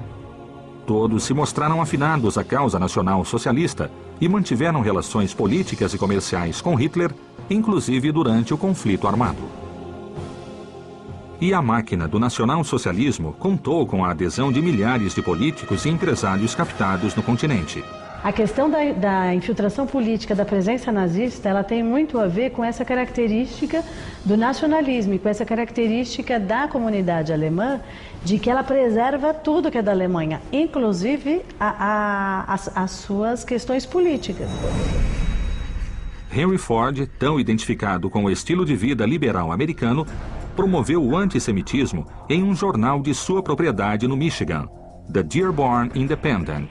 Todos se mostraram afinados à causa nacional socialista e mantiveram relações políticas e comerciais com Hitler, inclusive durante o conflito armado. E a máquina do nacional-socialismo contou com a adesão de milhares de políticos e empresários captados no continente. A questão da infiltração política, da presença nazista, ela tem muito a ver com essa característica do nacionalismo e com essa característica da comunidade alemã, de que ela preserva tudo que é da Alemanha, inclusive as suas questões políticas. Henry Ford, tão identificado com o estilo de vida liberal americano, promoveu o antissemitismo em um jornal de sua propriedade no Michigan, The Dearborn Independent.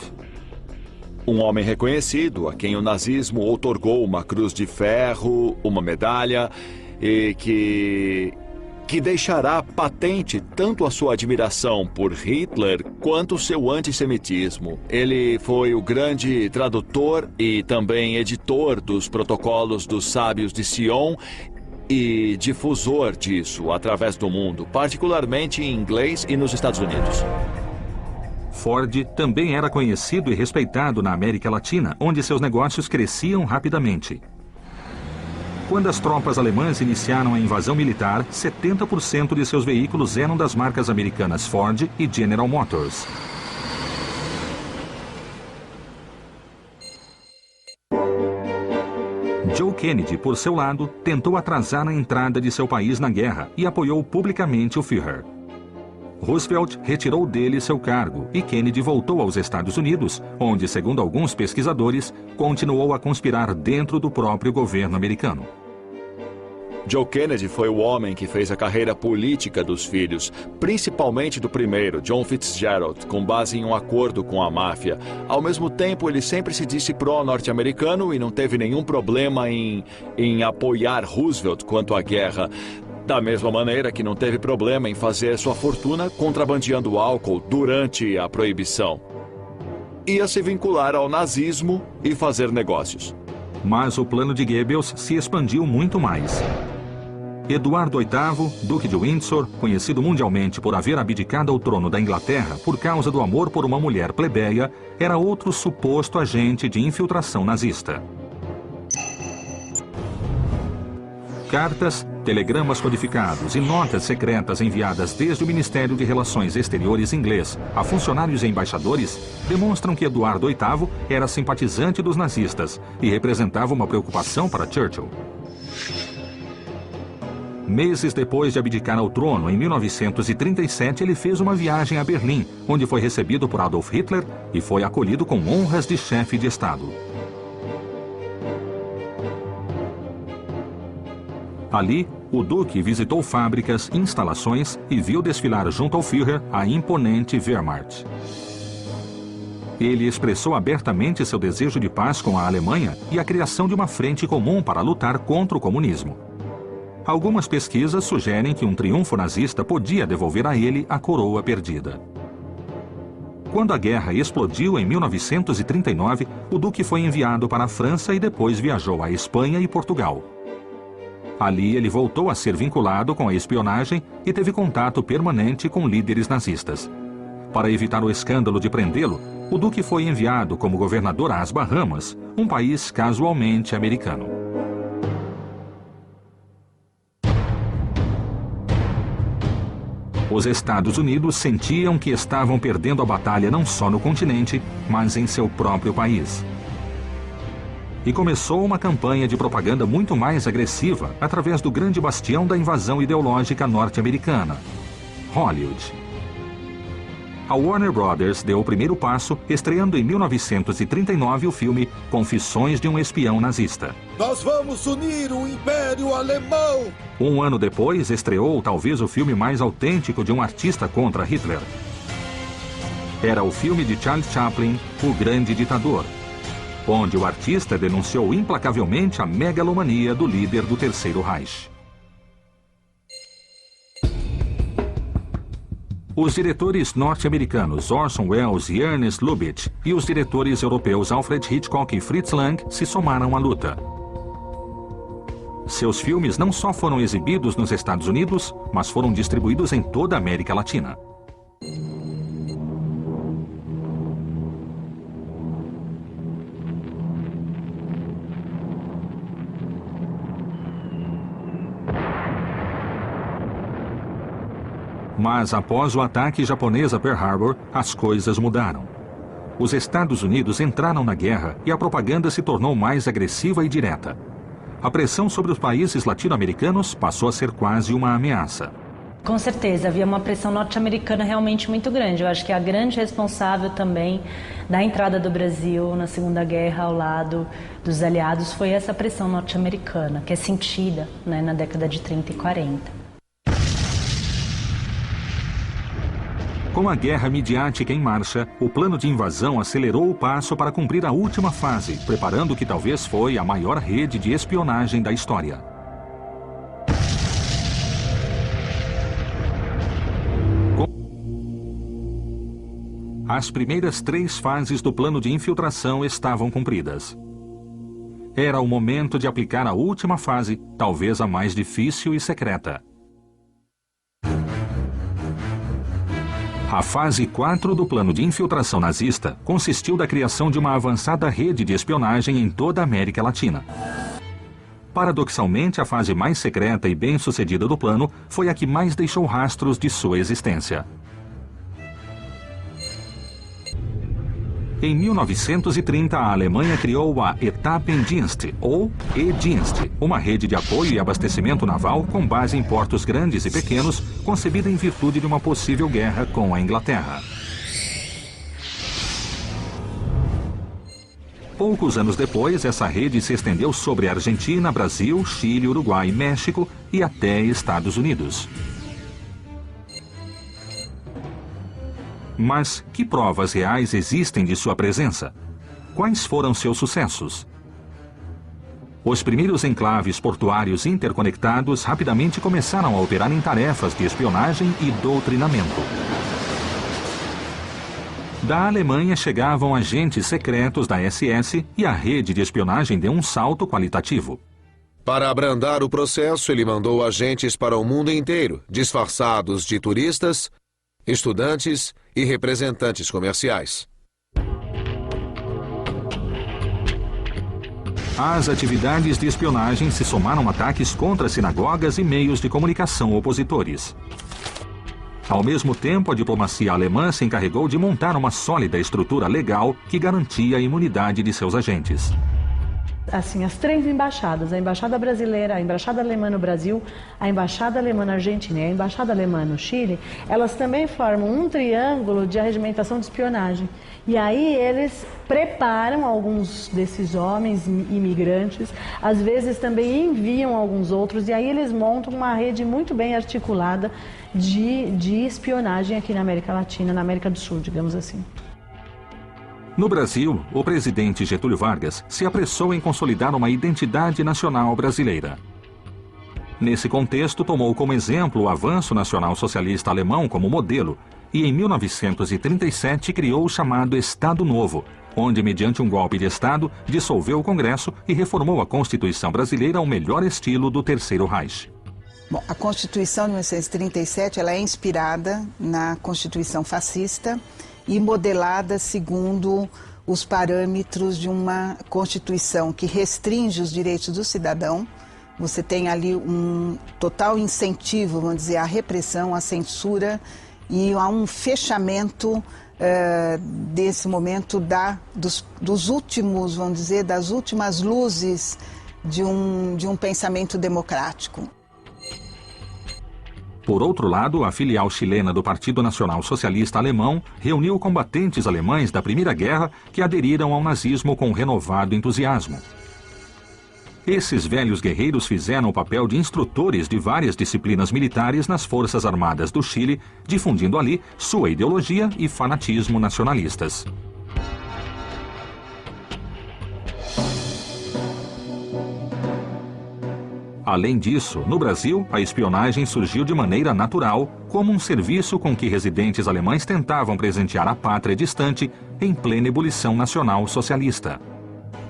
Um homem reconhecido, a quem o nazismo outorgou uma cruz de ferro, uma medalha, e que deixará patente tanto a sua admiração por Hitler quanto o seu antissemitismo. Ele foi o grande tradutor e também editor dos protocolos dos sábios de Sion e difusor disso através do mundo, particularmente em inglês e nos Estados Unidos. Ford também era conhecido e respeitado na América Latina, onde seus negócios cresciam rapidamente. Quando as tropas alemãs iniciaram a invasão militar, 70% de seus veículos eram das marcas americanas Ford e General Motors. Joe Kennedy, por seu lado, tentou atrasar a entrada de seu país na guerra e apoiou publicamente o Führer. Roosevelt retirou dele seu cargo e Kennedy voltou aos Estados Unidos, onde, segundo alguns pesquisadores, continuou a conspirar dentro do próprio governo americano. Joe Kennedy foi o homem que fez a carreira política dos filhos, principalmente do primeiro, John Fitzgerald, com base em um acordo com a máfia. Ao mesmo tempo, ele sempre se disse pró-norte-americano e não teve nenhum problema em apoiar Roosevelt quanto à guerra. Da mesma maneira que não teve problema em fazer sua fortuna contrabandeando álcool durante a proibição. Ia se vincular ao nazismo e fazer negócios. Mas o plano de Goebbels se expandiu muito mais. Eduardo VIII, Duque de Windsor, conhecido mundialmente por haver abdicado ao trono da Inglaterra por causa do amor por uma mulher plebeia, era outro suposto agente de infiltração nazista. Cartas, telegramas codificados e notas secretas enviadas desde o Ministério de Relações Exteriores inglês a funcionários e embaixadores demonstram que Eduardo VIII era simpatizante dos nazistas e representava uma preocupação para Churchill. Meses depois de abdicar ao trono, em 1937, ele fez uma viagem a Berlim, onde foi recebido por Adolf Hitler e foi acolhido com honras de chefe de Estado. Ali, o Duque visitou fábricas, instalações e viu desfilar junto ao Führer a imponente Wehrmacht. Ele expressou abertamente seu desejo de paz com a Alemanha e a criação de uma frente comum para lutar contra o comunismo. Algumas pesquisas sugerem que um triunfo nazista podia devolver a ele a coroa perdida. Quando a guerra explodiu em 1939, o Duque foi enviado para a França e depois viajou à Espanha e Portugal. Ali ele voltou a ser vinculado com a espionagem e teve contato permanente com líderes nazistas. Para evitar o escândalo de prendê-lo, o Duque foi enviado como governador às Bahamas, um país casualmente americano. Os Estados Unidos sentiam que estavam perdendo a batalha não só no continente, mas em seu próprio país. E começou uma campanha de propaganda muito mais agressiva através do grande bastião da invasão ideológica norte-americana, Hollywood. A Warner Brothers deu o primeiro passo, estreando em 1939 o filme Confissões de um Espião Nazista. Nós vamos unir o Império Alemão! Um ano depois, estreou talvez o filme mais autêntico de um artista contra Hitler. Era o filme de Charles Chaplin, O Grande Ditador, onde o artista denunciou implacavelmente a megalomania do líder do Terceiro Reich. Os diretores norte-americanos Orson Welles e Ernest Lubitsch e os diretores europeus Alfred Hitchcock e Fritz Lang se somaram à luta. Seus filmes não só foram exibidos nos Estados Unidos, mas foram distribuídos em toda a América Latina. Mas após o ataque japonês a Pearl Harbor, as coisas mudaram. Os Estados Unidos entraram na guerra e a propaganda se tornou mais agressiva e direta. A pressão sobre os países latino-americanos passou a ser quase uma ameaça. Com certeza, havia uma pressão norte-americana realmente muito grande. Eu acho que a grande responsável também da entrada do Brasil na Segunda Guerra ao lado dos aliados foi essa pressão norte-americana, que é sentida, né, na década de 30 e 40. Com a guerra midiática em marcha, o plano de invasão acelerou o passo para cumprir a última fase, preparando o que talvez foi a maior rede de espionagem da história. As primeiras 3 fases do plano de infiltração estavam cumpridas. Era o momento de aplicar a última fase, talvez a mais difícil e secreta. A fase 4 do plano de infiltração nazista consistiu da criação de uma avançada rede de espionagem em toda a América Latina. Paradoxalmente, a fase mais secreta e bem-sucedida do plano foi a que mais deixou rastros de sua existência. Em 1930, a Alemanha criou a Etappendienst, ou E-Dienst, uma rede de apoio e abastecimento naval com base em portos grandes e pequenos, concebida em virtude de uma possível guerra com a Inglaterra. Poucos anos depois, essa rede se estendeu sobre Argentina, Brasil, Chile, Uruguai, México e até Estados Unidos. Mas que provas reais existem de sua presença? Quais foram seus sucessos? Os primeiros enclaves portuários interconectados rapidamente começaram a operar em tarefas de espionagem e doutrinamento. Da Alemanha chegavam agentes secretos da SS e a rede de espionagem deu um salto qualitativo. Para abrandar o processo, ele mandou agentes para o mundo inteiro, disfarçados de turistas, estudantes e representantes comerciais. As atividades de espionagem se somaram a ataques contra sinagogas e meios de comunicação opositores. Ao mesmo tempo, a diplomacia alemã se encarregou de montar uma sólida estrutura legal que garantia a imunidade de seus agentes. Assim, as 3 embaixadas, a embaixada brasileira, a embaixada alemã no Brasil, a embaixada alemã na Argentina e a embaixada alemã no Chile, elas também formam um triângulo de arregimentação de espionagem. E aí eles preparam alguns desses homens imigrantes, às vezes também enviam alguns outros, e aí eles montam uma rede muito bem articulada de espionagem aqui na América Latina, na América do Sul, digamos assim. No Brasil, o presidente Getúlio Vargas se apressou em consolidar uma identidade nacional brasileira. Nesse contexto, tomou como exemplo o avanço nacional-socialista alemão como modelo e em 1937 criou o chamado Estado Novo, onde, mediante um golpe de Estado, dissolveu o Congresso e reformou a Constituição brasileira ao melhor estilo do Terceiro Reich. Bom, a Constituição de 1937 ela é inspirada na Constituição fascista e modelada segundo os parâmetros de uma Constituição que restringe os direitos do cidadão. Você tem ali um total incentivo, vamos dizer, à repressão, à censura e a um fechamento desse momento dos últimos, vamos dizer, das últimas luzes de um pensamento democrático. Por outro lado, a filial chilena do Partido Nacional Socialista Alemão reuniu combatentes alemães da Primeira Guerra que aderiram ao nazismo com renovado entusiasmo. Esses velhos guerreiros fizeram o papel de instrutores de várias disciplinas militares nas Forças Armadas do Chile, difundindo ali sua ideologia e fanatismo nacionalistas. Além disso, no Brasil, a espionagem surgiu de maneira natural, como um serviço com que residentes alemães tentavam presentear a pátria distante em plena ebulição nacional socialista.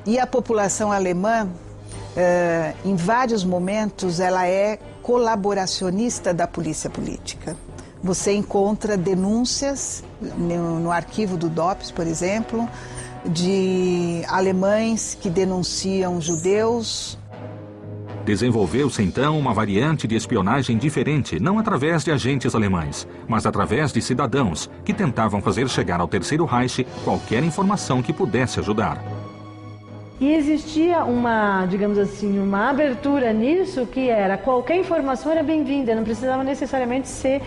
E a população alemã, em vários momentos, ela é colaboracionista da polícia política. Você encontra denúncias no arquivo do DOPS, por exemplo, de alemães que denunciam judeus. Desenvolveu-se então uma variante de espionagem diferente, não através de agentes alemães, mas através de cidadãos que tentavam fazer chegar ao Terceiro Reich qualquer informação que pudesse ajudar. E existia uma, digamos assim, uma abertura nisso que era qualquer informação era bem-vinda, não precisava necessariamente ser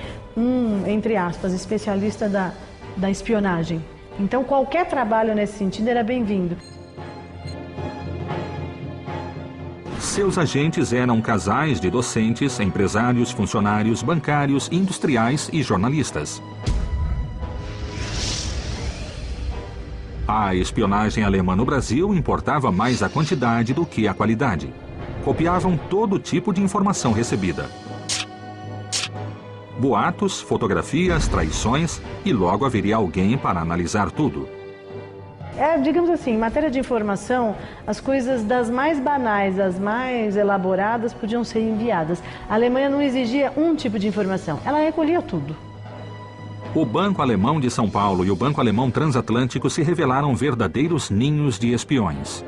entre aspas, especialista da espionagem. Então qualquer trabalho nesse sentido era bem-vindo. Seus agentes eram casais de docentes, empresários, funcionários, bancários, industriais e jornalistas. A espionagem alemã no Brasil importava mais a quantidade do que a qualidade. Copiavam todo tipo de informação recebida. Boatos, fotografias, traições, e logo haveria alguém para analisar tudo. Digamos assim, em matéria de informação, as coisas das mais banais, das mais elaboradas podiam ser enviadas. A Alemanha não exigia um tipo de informação, ela recolhia tudo. O Banco Alemão de São Paulo e o Banco Alemão Transatlântico se revelaram verdadeiros ninhos de espiões.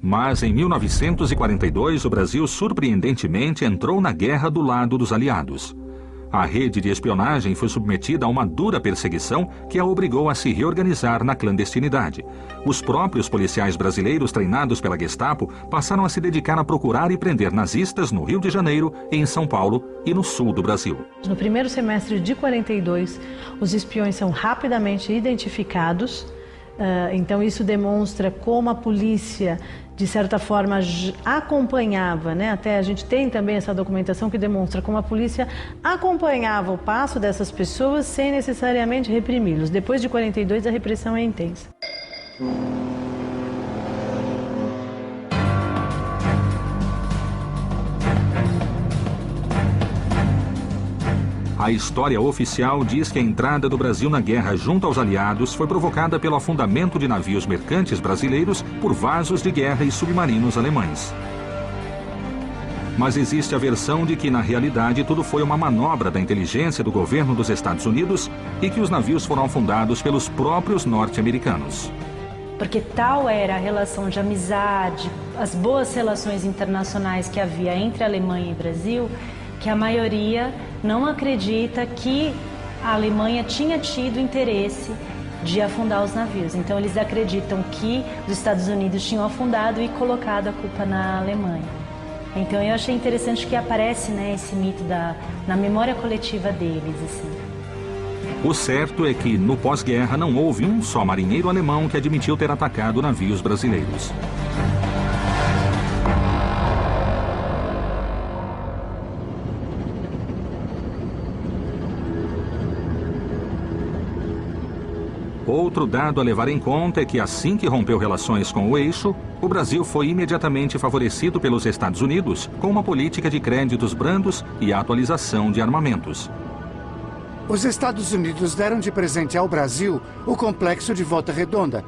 Mas em 1942 o Brasil surpreendentemente entrou na guerra do lado dos aliados. A rede de espionagem foi submetida a uma dura perseguição que a obrigou a se reorganizar na clandestinidade. Os próprios policiais brasileiros treinados pela Gestapo passaram a se dedicar a procurar e prender nazistas no Rio de Janeiro, em São Paulo e no sul do Brasil. No primeiro semestre de 42, os espiões são rapidamente identificados. Então isso demonstra como a polícia, de certa forma, acompanhava, né? Até a gente tem também essa documentação que demonstra como a polícia acompanhava o passo dessas pessoas sem necessariamente reprimi-los. Depois de 42 a repressão é intensa. A história oficial diz que a entrada do Brasil na guerra junto aos aliados foi provocada pelo afundamento de navios mercantes brasileiros por vasos de guerra e submarinos alemães. Mas existe a versão de que, na realidade, tudo foi uma manobra da inteligência do governo dos Estados Unidos e que os navios foram afundados pelos próprios norte-americanos. Porque tal era a relação de amizade, as boas relações internacionais que havia entre Alemanha e Brasil, que a maioria não acredita que a Alemanha tinha tido interesse de afundar os navios. Então eles acreditam que os Estados Unidos tinham afundado e colocado a culpa na Alemanha. Então eu achei interessante que aparece, né, esse mito na memória coletiva deles. Assim. O certo é que no pós-guerra não houve um só marinheiro alemão que admitiu ter atacado navios brasileiros. Outro dado a levar em conta é que assim que rompeu relações com o eixo, o Brasil foi imediatamente favorecido pelos Estados Unidos com uma política de créditos brandos e atualização de armamentos. Os Estados Unidos deram de presente ao Brasil o complexo de Volta Redonda,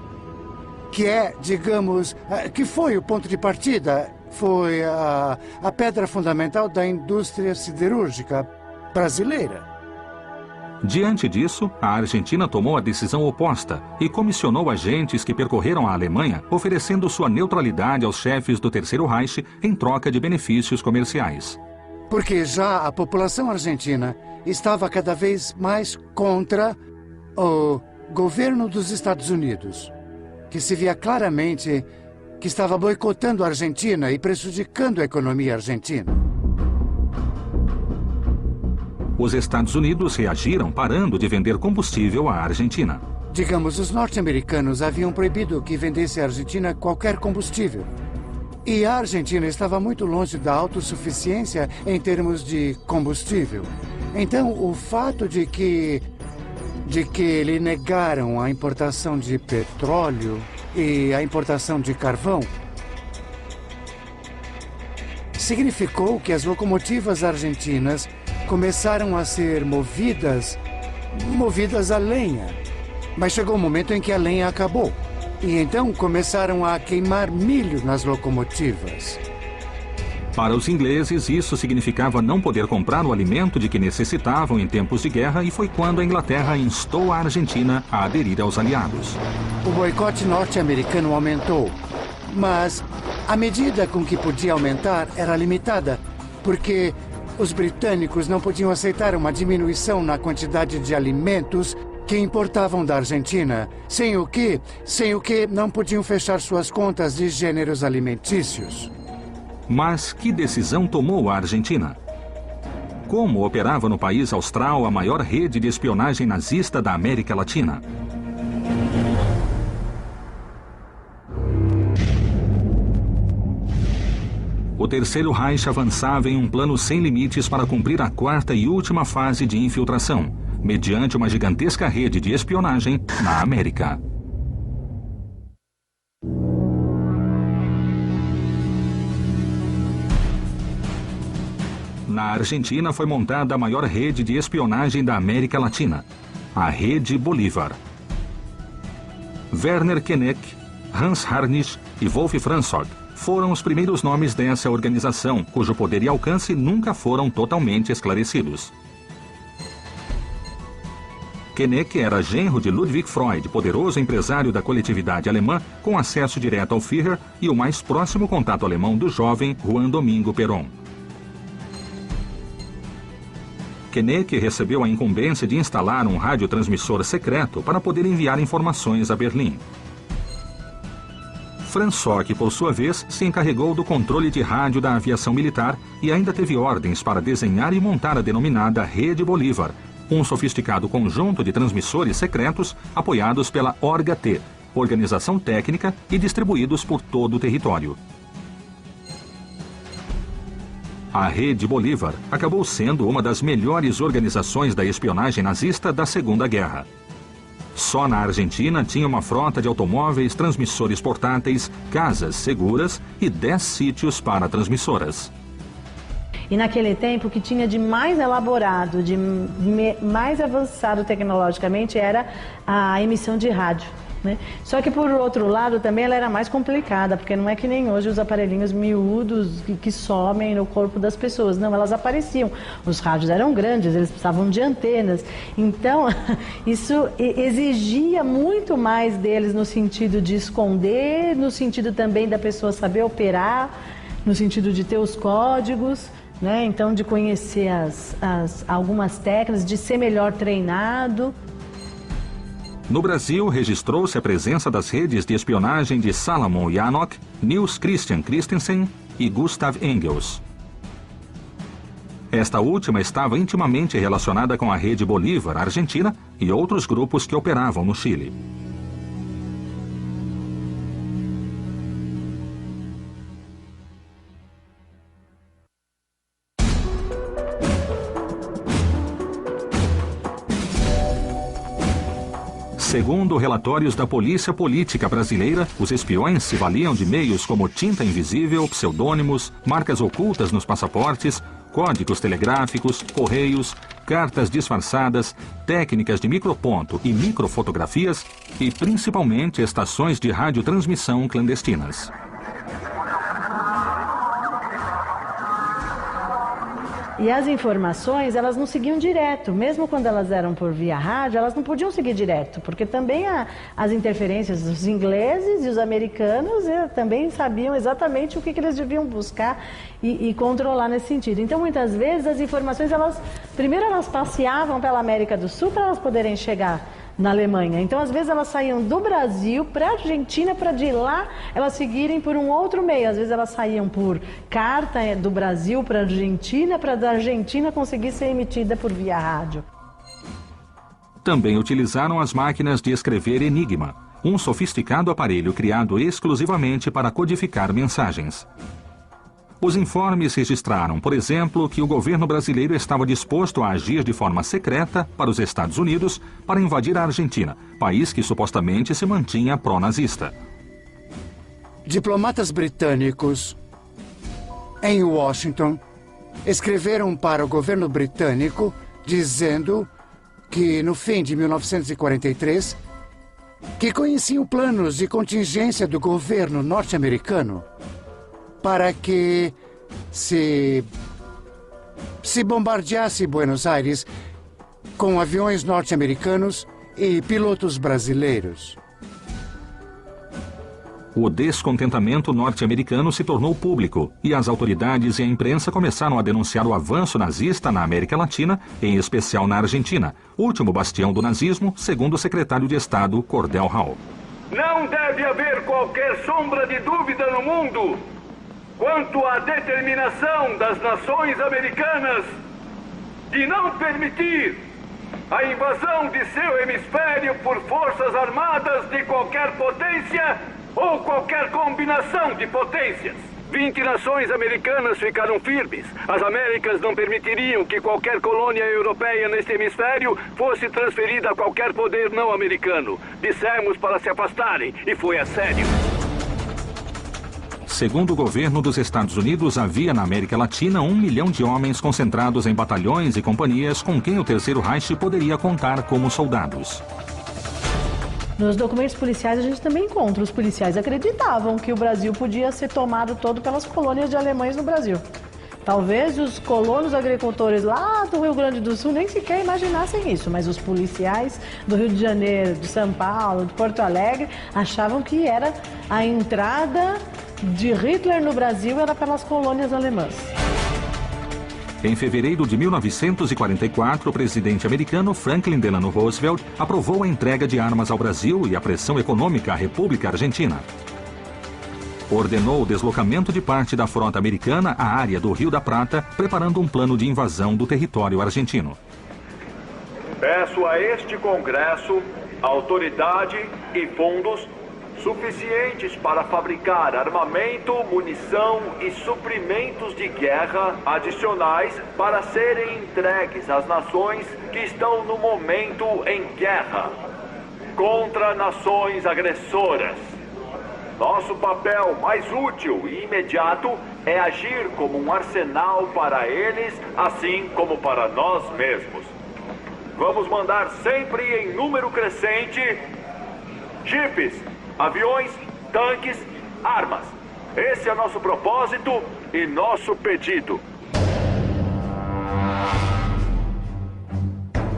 que é, digamos, que foi o ponto de partida, foi a pedra fundamental da indústria siderúrgica brasileira. Diante disso, a Argentina tomou a decisão oposta e comissionou agentes que percorreram a Alemanha, oferecendo sua neutralidade aos chefes do Terceiro Reich em troca de benefícios comerciais. Porque já a população argentina estava cada vez mais contra o governo dos Estados Unidos, que se via claramente que estava boicotando a Argentina e prejudicando a economia argentina. Os Estados Unidos reagiram parando de vender combustível à Argentina. Digamos, os norte-americanos haviam proibido que vendesse à Argentina qualquer combustível. E a Argentina estava muito longe da autossuficiência em termos de combustível. Então, o fato de que lhe negaram a importação de petróleo e a importação de carvão significou que as locomotivas argentinas começaram a ser movidas a lenha. Mas chegou um momento em que a lenha acabou. E então começaram a queimar milho nas locomotivas. Para os ingleses, isso significava não poder comprar o alimento de que necessitavam em tempos de guerra e foi quando a Inglaterra instou a Argentina a aderir aos aliados. O boicote norte-americano aumentou, mas a medida com que podia aumentar era limitada, porque os britânicos não podiam aceitar uma diminuição na quantidade de alimentos que importavam da Argentina, sem o que não podiam fechar suas contas de gêneros alimentícios. Mas que decisão tomou a Argentina? Como operava no país austral a maior rede de espionagem nazista da América Latina? O Terceiro Reich avançava em um plano sem limites para cumprir a quarta e última fase de infiltração, mediante uma gigantesca rede de espionagem na América. Na Argentina foi montada a maior rede de espionagem da América Latina, a Rede Bolívar. Werner Kennec, Hans Harnisch e Wolf Franzog foram os primeiros nomes dessa organização, cujo poder e alcance nunca foram totalmente esclarecidos. Kennec era genro de Ludwig Freud, poderoso empresário da coletividade alemã, com acesso direto ao Führer e o mais próximo contato alemão do jovem Juan Domingo Perón. Kennec recebeu a incumbência de instalar um radiotransmissor secreto para poder enviar informações a Berlim. Franzog, por sua vez, se encarregou do controle de rádio da aviação militar e ainda teve ordens para desenhar e montar a denominada Rede Bolívar, um sofisticado conjunto de transmissores secretos apoiados pela ORGA-T, organização técnica, e distribuídos por todo o território. A Rede Bolívar acabou sendo uma das melhores organizações da espionagem nazista da Segunda Guerra. Só na Argentina tinha uma frota de automóveis, transmissores portáteis, casas seguras e 10 sítios para transmissoras. E naquele tempo, o que tinha de mais elaborado, de mais avançado tecnologicamente, era a emissão de rádio, né? Só que, por outro lado, também ela era mais complicada, porque não é que nem hoje os aparelhinhos miúdos que somem no corpo das pessoas. Não, elas apareciam. Os rádios eram grandes, eles precisavam de antenas. Então, isso exigia muito mais deles no sentido de esconder, no sentido também da pessoa saber operar, no sentido de ter os códigos, né? Então, de conhecer algumas técnicas, de ser melhor treinado. No Brasil, registrou-se a presença das redes de espionagem de Salomon Janok, Niels Christian Christensen e Gustav Engels. Esta última estava intimamente relacionada com a Rede Bolívar argentina e outros grupos que operavam no Chile. Segundo relatórios da Polícia Política Brasileira, os espiões se valiam de meios como tinta invisível, pseudônimos, marcas ocultas nos passaportes, códigos telegráficos, correios, cartas disfarçadas, técnicas de microponto e microfotografias e, principalmente, estações de radiotransmissão clandestinas. E as informações, elas não seguiam direto. Mesmo quando elas eram por via rádio, elas não podiam seguir direto, porque também as interferências dos ingleses e os americanos também sabiam exatamente o que eles deviam buscar e controlar nesse sentido. Então, muitas vezes, as informações, primeiro elas passeavam pela América do Sul para elas poderem chegar na Alemanha. Então, às vezes, elas saíam do Brasil para a Argentina, para de lá elas seguirem por um outro meio. Às vezes, elas saíam por carta do Brasil para a Argentina, para da Argentina conseguir ser emitida por via rádio. Também utilizaram as máquinas de escrever Enigma, um sofisticado aparelho criado exclusivamente para codificar mensagens. Os informes registraram, por exemplo, que o governo brasileiro estava disposto a agir de forma secreta para os Estados Unidos para invadir a Argentina, país que supostamente se mantinha pró-nazista. Diplomatas britânicos em Washington escreveram para o governo britânico dizendo que no fim de 1943 que conheciam planos de contingência do governo norte-americano para que se bombardeasse Buenos Aires com aviões norte-americanos e pilotos brasileiros. O descontentamento norte-americano se tornou público e as autoridades e a imprensa começaram a denunciar o avanço nazista na América Latina, em especial na Argentina, último bastião do nazismo, segundo o secretário de Estado, Cordell Hull. Não deve haver qualquer sombra de dúvida no mundo quanto à determinação das nações americanas de não permitir a invasão de seu hemisfério por forças armadas de qualquer potência ou qualquer combinação de potências. 20 nações americanas ficaram firmes. As Américas não permitiriam que qualquer colônia europeia neste hemisfério fosse transferida a qualquer poder não americano. Dissemos para se afastarem e foi a sério. Segundo o governo dos Estados Unidos, havia na América Latina 1 milhão de homens concentrados em batalhões e companhias com quem o Terceiro Reich poderia contar como soldados. Nos documentos policiais a gente também encontra. Os policiais acreditavam que o Brasil podia ser tomado todo pelas colônias de alemães no Brasil. Talvez os colonos agricultores lá do Rio Grande do Sul nem sequer imaginassem isso, mas os policiais do Rio de Janeiro, de São Paulo, de Porto Alegre, achavam que era a entrada de Hitler no Brasil era pelas colônias alemãs. Em fevereiro de 1944, o presidente americano Franklin Delano Roosevelt aprovou a entrega de armas ao Brasil e a pressão econômica à República Argentina. Ordenou o deslocamento de parte da frota americana à área do Rio da Prata, preparando um plano de invasão do território argentino. Peço a este Congresso autoridade e fundos suficientes para fabricar armamento, munição e suprimentos de guerra adicionais para serem entregues às nações que estão no momento em guerra contra nações agressoras. Nosso papel mais útil e imediato é agir como um arsenal para eles, assim como para nós mesmos. Vamos mandar sempre em número crescente jipes, aviões, tanques, armas. Esse é nosso propósito e nosso pedido.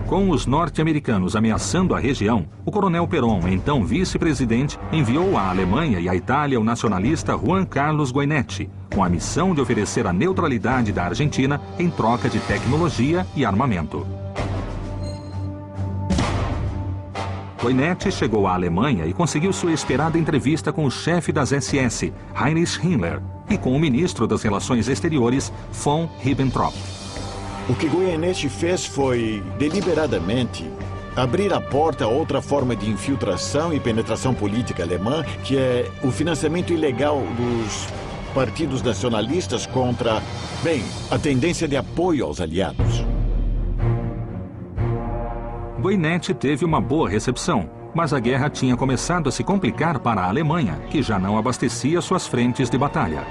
Com os norte-americanos ameaçando a região, o coronel Perón, então vice-presidente, enviou à Alemanha e à Itália o nacionalista Juan Carlos Goinetti, com a missão de oferecer a neutralidade da Argentina em troca de tecnologia e armamento. Goinetti chegou à Alemanha e conseguiu sua esperada entrevista com o chefe das SS, Heinrich Himmler, e com o ministro das Relações Exteriores, von Ribbentrop. O que Goinetti fez foi, deliberadamente, abrir a porta a outra forma de infiltração e penetração política alemã, que é o financiamento ilegal dos partidos nacionalistas contra, bem, a tendência de apoio aos aliados. Goinetti teve uma boa recepção. Mas a guerra tinha começado a se complicar para a Alemanha, que já não abastecia suas frentes de batalha.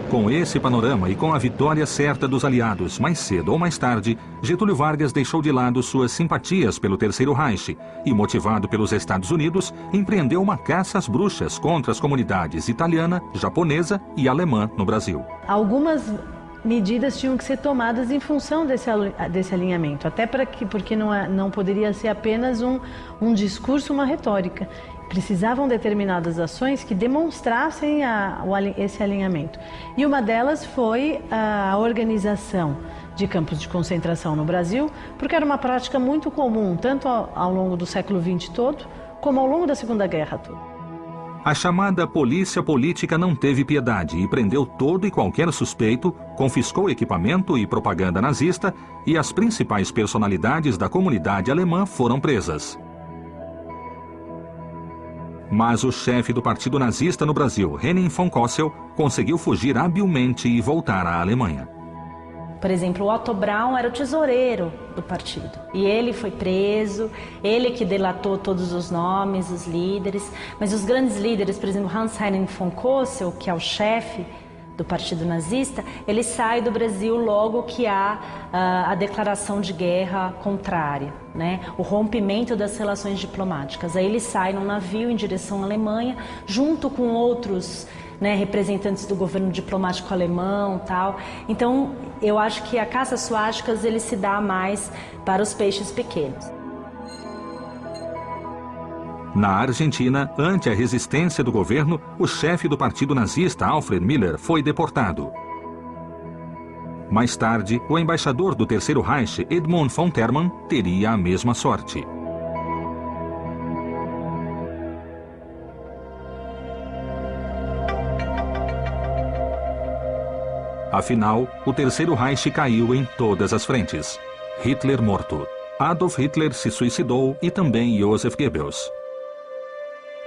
Com esse panorama e com a vitória certa dos aliados mais cedo ou mais tarde, Getúlio Vargas deixou de lado suas simpatias pelo Terceiro Reich e, motivado pelos Estados Unidos, empreendeu uma caça às bruxas contra as comunidades italiana, japonesa e alemã no Brasil. Algumas medidas tinham que ser tomadas em função desse alinhamento, até porque não poderia ser apenas um discurso, uma retórica. Precisavam determinadas ações que demonstrassem esse alinhamento. E uma delas foi a organização de campos de concentração no Brasil, porque era uma prática muito comum, tanto ao longo do século XX todo, como ao longo da Segunda Guerra toda. A chamada polícia política não teve piedade e prendeu todo e qualquer suspeito, confiscou equipamento e propaganda nazista e as principais personalidades da comunidade alemã foram presas. Mas o chefe do partido nazista no Brasil, Henning von Kossel, conseguiu fugir habilmente e voltar à Alemanha. Por exemplo, o Otto Braun era o tesoureiro do partido. E ele foi preso, ele que delatou todos os nomes, os líderes. Mas os grandes líderes, por exemplo, Hans-Henning von Kossel, que é o chefe do partido nazista, ele sai do Brasil logo que há a declaração de guerra contrária, né? O rompimento das relações diplomáticas. Aí ele sai num navio em direção à Alemanha, junto com outros, né, representantes do governo diplomático alemão, tal. Então, eu acho que a caça às suásticas ele se dá mais para os peixes pequenos. Na Argentina, ante a resistência do governo, o chefe do partido nazista, Alfred Miller, foi deportado. Mais tarde, o embaixador do Terceiro Reich, Edmund von Termann, teria a mesma sorte. Afinal, o Terceiro Reich caiu em todas as frentes. Hitler morto. Adolf Hitler se suicidou e também Joseph Goebbels.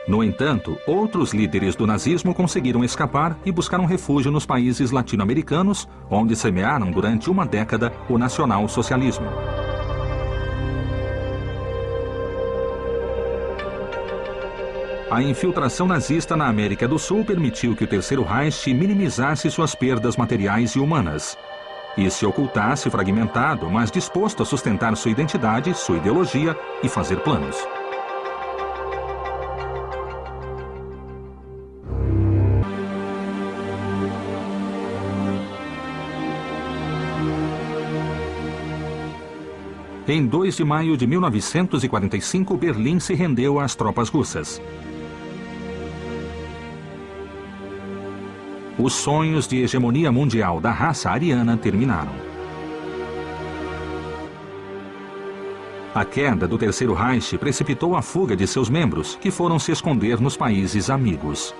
No entanto, outros líderes do nazismo conseguiram escapar e buscaram refúgio nos países latino-americanos, onde semearam durante uma década o nacional-socialismo. A infiltração nazista na América do Sul permitiu que o Terceiro Reich minimizasse suas perdas materiais e humanas, e se ocultasse fragmentado, mas disposto a sustentar sua identidade, sua ideologia e fazer planos. Em 2 de maio de 1945, Berlim se rendeu às tropas russas. Os sonhos de hegemonia mundial da raça ariana terminaram. A queda do Terceiro Reich precipitou a fuga de seus membros, que foram se esconder nos países amigos.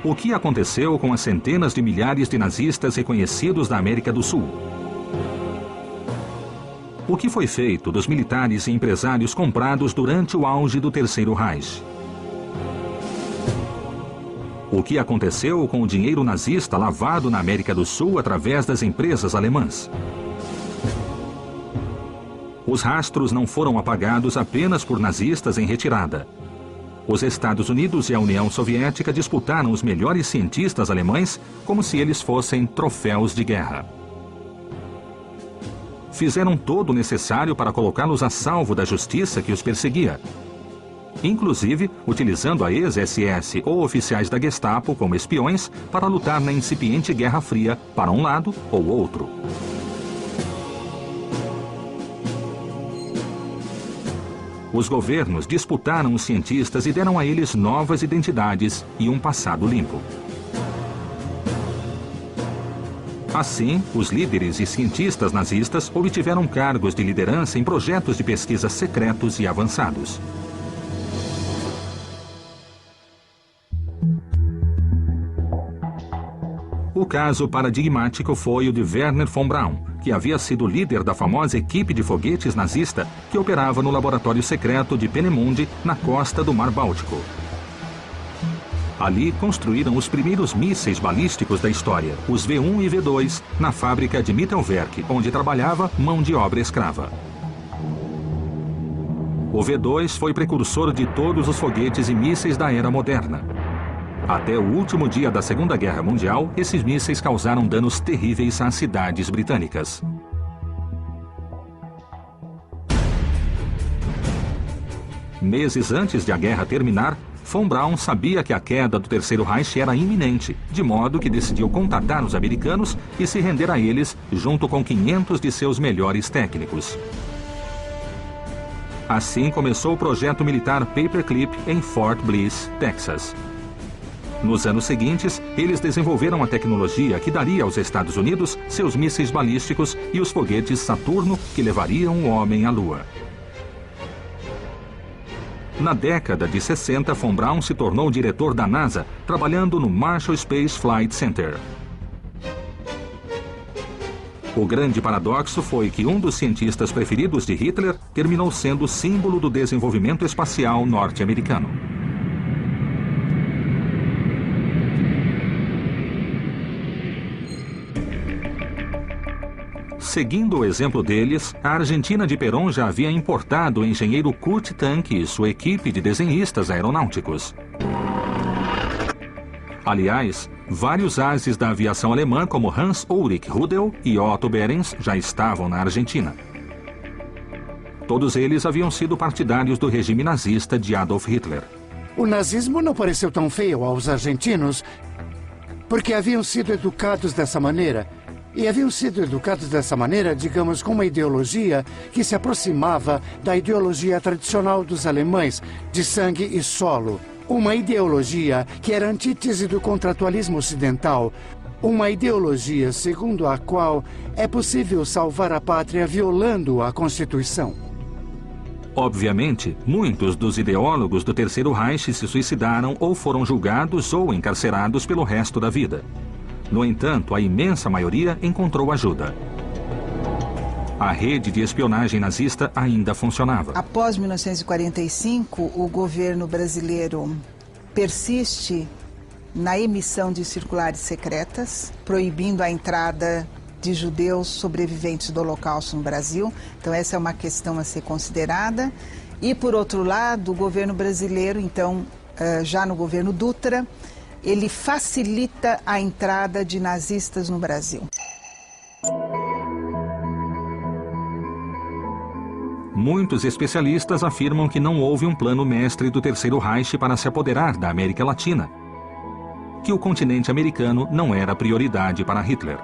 O que aconteceu com as centenas de milhares de nazistas reconhecidos da América do Sul? O que foi feito dos militares e empresários comprados durante o auge do Terceiro Reich? O que aconteceu com o dinheiro nazista lavado na América do Sul através das empresas alemãs? Os rastros não foram apagados apenas por nazistas em retirada. Os Estados Unidos e a União Soviética disputaram os melhores cientistas alemães como se eles fossem troféus de guerra. Fizeram todo o necessário para colocá-los a salvo da justiça que os perseguia, inclusive utilizando a ex-SS ou oficiais da Gestapo como espiões para lutar na incipiente Guerra Fria para um lado ou outro. Os governos disputaram os cientistas e deram a eles novas identidades e um passado limpo. Assim, os líderes e cientistas nazistas obtiveram cargos de liderança em projetos de pesquisa secretos e avançados. O O caso paradigmático foi o de Wernher von Braun, que havia sido líder da famosa equipe de foguetes nazista que operava no laboratório secreto de Peenemünde, na costa do Mar Báltico. Ali construíram os primeiros mísseis balísticos da história, os V1 e V2, na fábrica de Mittelwerk, onde trabalhava mão de obra escrava. O V2 foi precursor de todos os foguetes e mísseis da era moderna. Até o último dia da Segunda Guerra Mundial, esses mísseis causaram danos terríveis às cidades britânicas. Meses antes de a guerra terminar, von Braun sabia que a queda do Terceiro Reich era iminente, de modo que decidiu contatar os americanos e se render a eles junto com 500 de seus melhores técnicos. Assim começou o projeto militar Paperclip em Fort Bliss, Texas. Nos anos seguintes, eles desenvolveram a tecnologia que daria aos Estados Unidos seus mísseis balísticos e os foguetes Saturno que levariam o homem à Lua. Na década de 60, von Braun se tornou diretor da NASA, trabalhando no Marshall Space Flight Center. O grande paradoxo foi que um dos cientistas preferidos de Hitler terminou sendo símbolo do desenvolvimento espacial norte-americano. Seguindo o exemplo deles, a Argentina de Perón já havia importado o engenheiro Kurt Tank e sua equipe de desenhistas aeronáuticos. Aliás, vários ases da aviação alemã, como Hans-Ulrich Rudel e Otto Behrens, já estavam na Argentina. Todos eles haviam sido partidários do regime nazista de Adolf Hitler. O nazismo não pareceu tão feio aos argentinos porque haviam sido educados dessa maneira. E haviam sido educados dessa maneira, digamos, com uma ideologia que se aproximava da ideologia tradicional dos alemães, de sangue e solo. Uma ideologia que era antítese do contratualismo ocidental. Uma ideologia segundo a qual é possível salvar a pátria violando a Constituição. Obviamente, muitos dos ideólogos do Terceiro Reich se suicidaram ou foram julgados ou encarcerados pelo resto da vida. No entanto, a imensa maioria encontrou ajuda. A rede de espionagem nazista ainda funcionava. Após 1945, o governo brasileiro persiste na emissão de circulares secretas, proibindo a entrada de judeus sobreviventes do Holocausto no Brasil. Então, essa é uma questão a ser considerada. E, por outro lado, o governo brasileiro, então, já no governo Dutra, ele facilita a entrada de nazistas no Brasil. Muitos especialistas afirmam que não houve um plano mestre do Terceiro Reich para se apoderar da América Latina, que o continente americano não era prioridade para Hitler.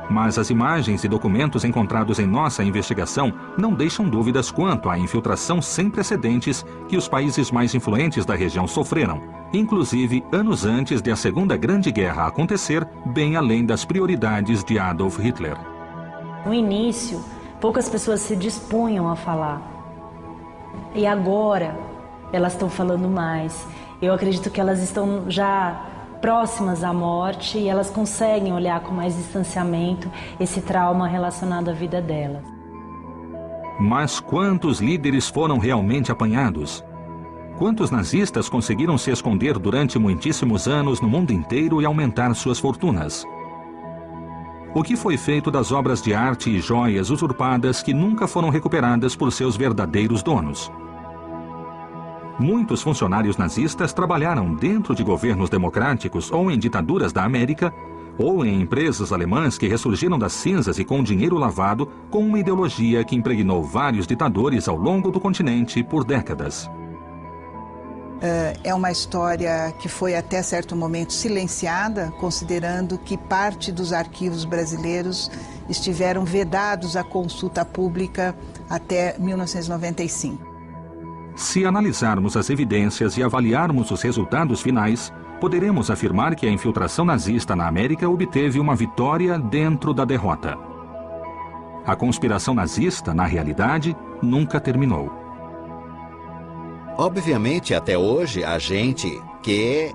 Mas as imagens e documentos encontrados em nossa investigação não deixam dúvidas quanto à infiltração sem precedentes que os países mais influentes da região sofreram, inclusive anos antes de a Segunda Grande Guerra acontecer, bem além das prioridades de Adolf Hitler. No início, poucas pessoas se dispunham a falar. E agora, elas estão falando mais. Eu acredito que elas estão já próximas à morte e elas conseguem olhar com mais distanciamento esse trauma relacionado à vida delas. Mas quantos líderes foram realmente apanhados? Quantos nazistas conseguiram se esconder durante muitíssimos anos no mundo inteiro e aumentar suas fortunas? O que foi feito das obras de arte e joias usurpadas que nunca foram recuperadas por seus verdadeiros donos? Muitos funcionários nazistas trabalharam dentro de governos democráticos ou em ditaduras da América, ou em empresas alemãs que ressurgiram das cinzas e com dinheiro lavado, com uma ideologia que impregnou vários ditadores ao longo do continente por décadas. É uma história que foi até certo momento silenciada, considerando que parte dos arquivos brasileiros estiveram vedados à consulta pública até 1995. Se analisarmos as evidências e avaliarmos os resultados finais, poderemos afirmar que a infiltração nazista na América obteve uma vitória dentro da derrota. A conspiração nazista, na realidade, nunca terminou. Obviamente, até hoje, há gente que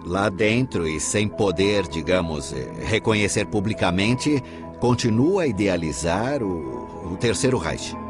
lá dentro e sem poder, digamos, reconhecer publicamente, continua a idealizar o Terceiro Reich.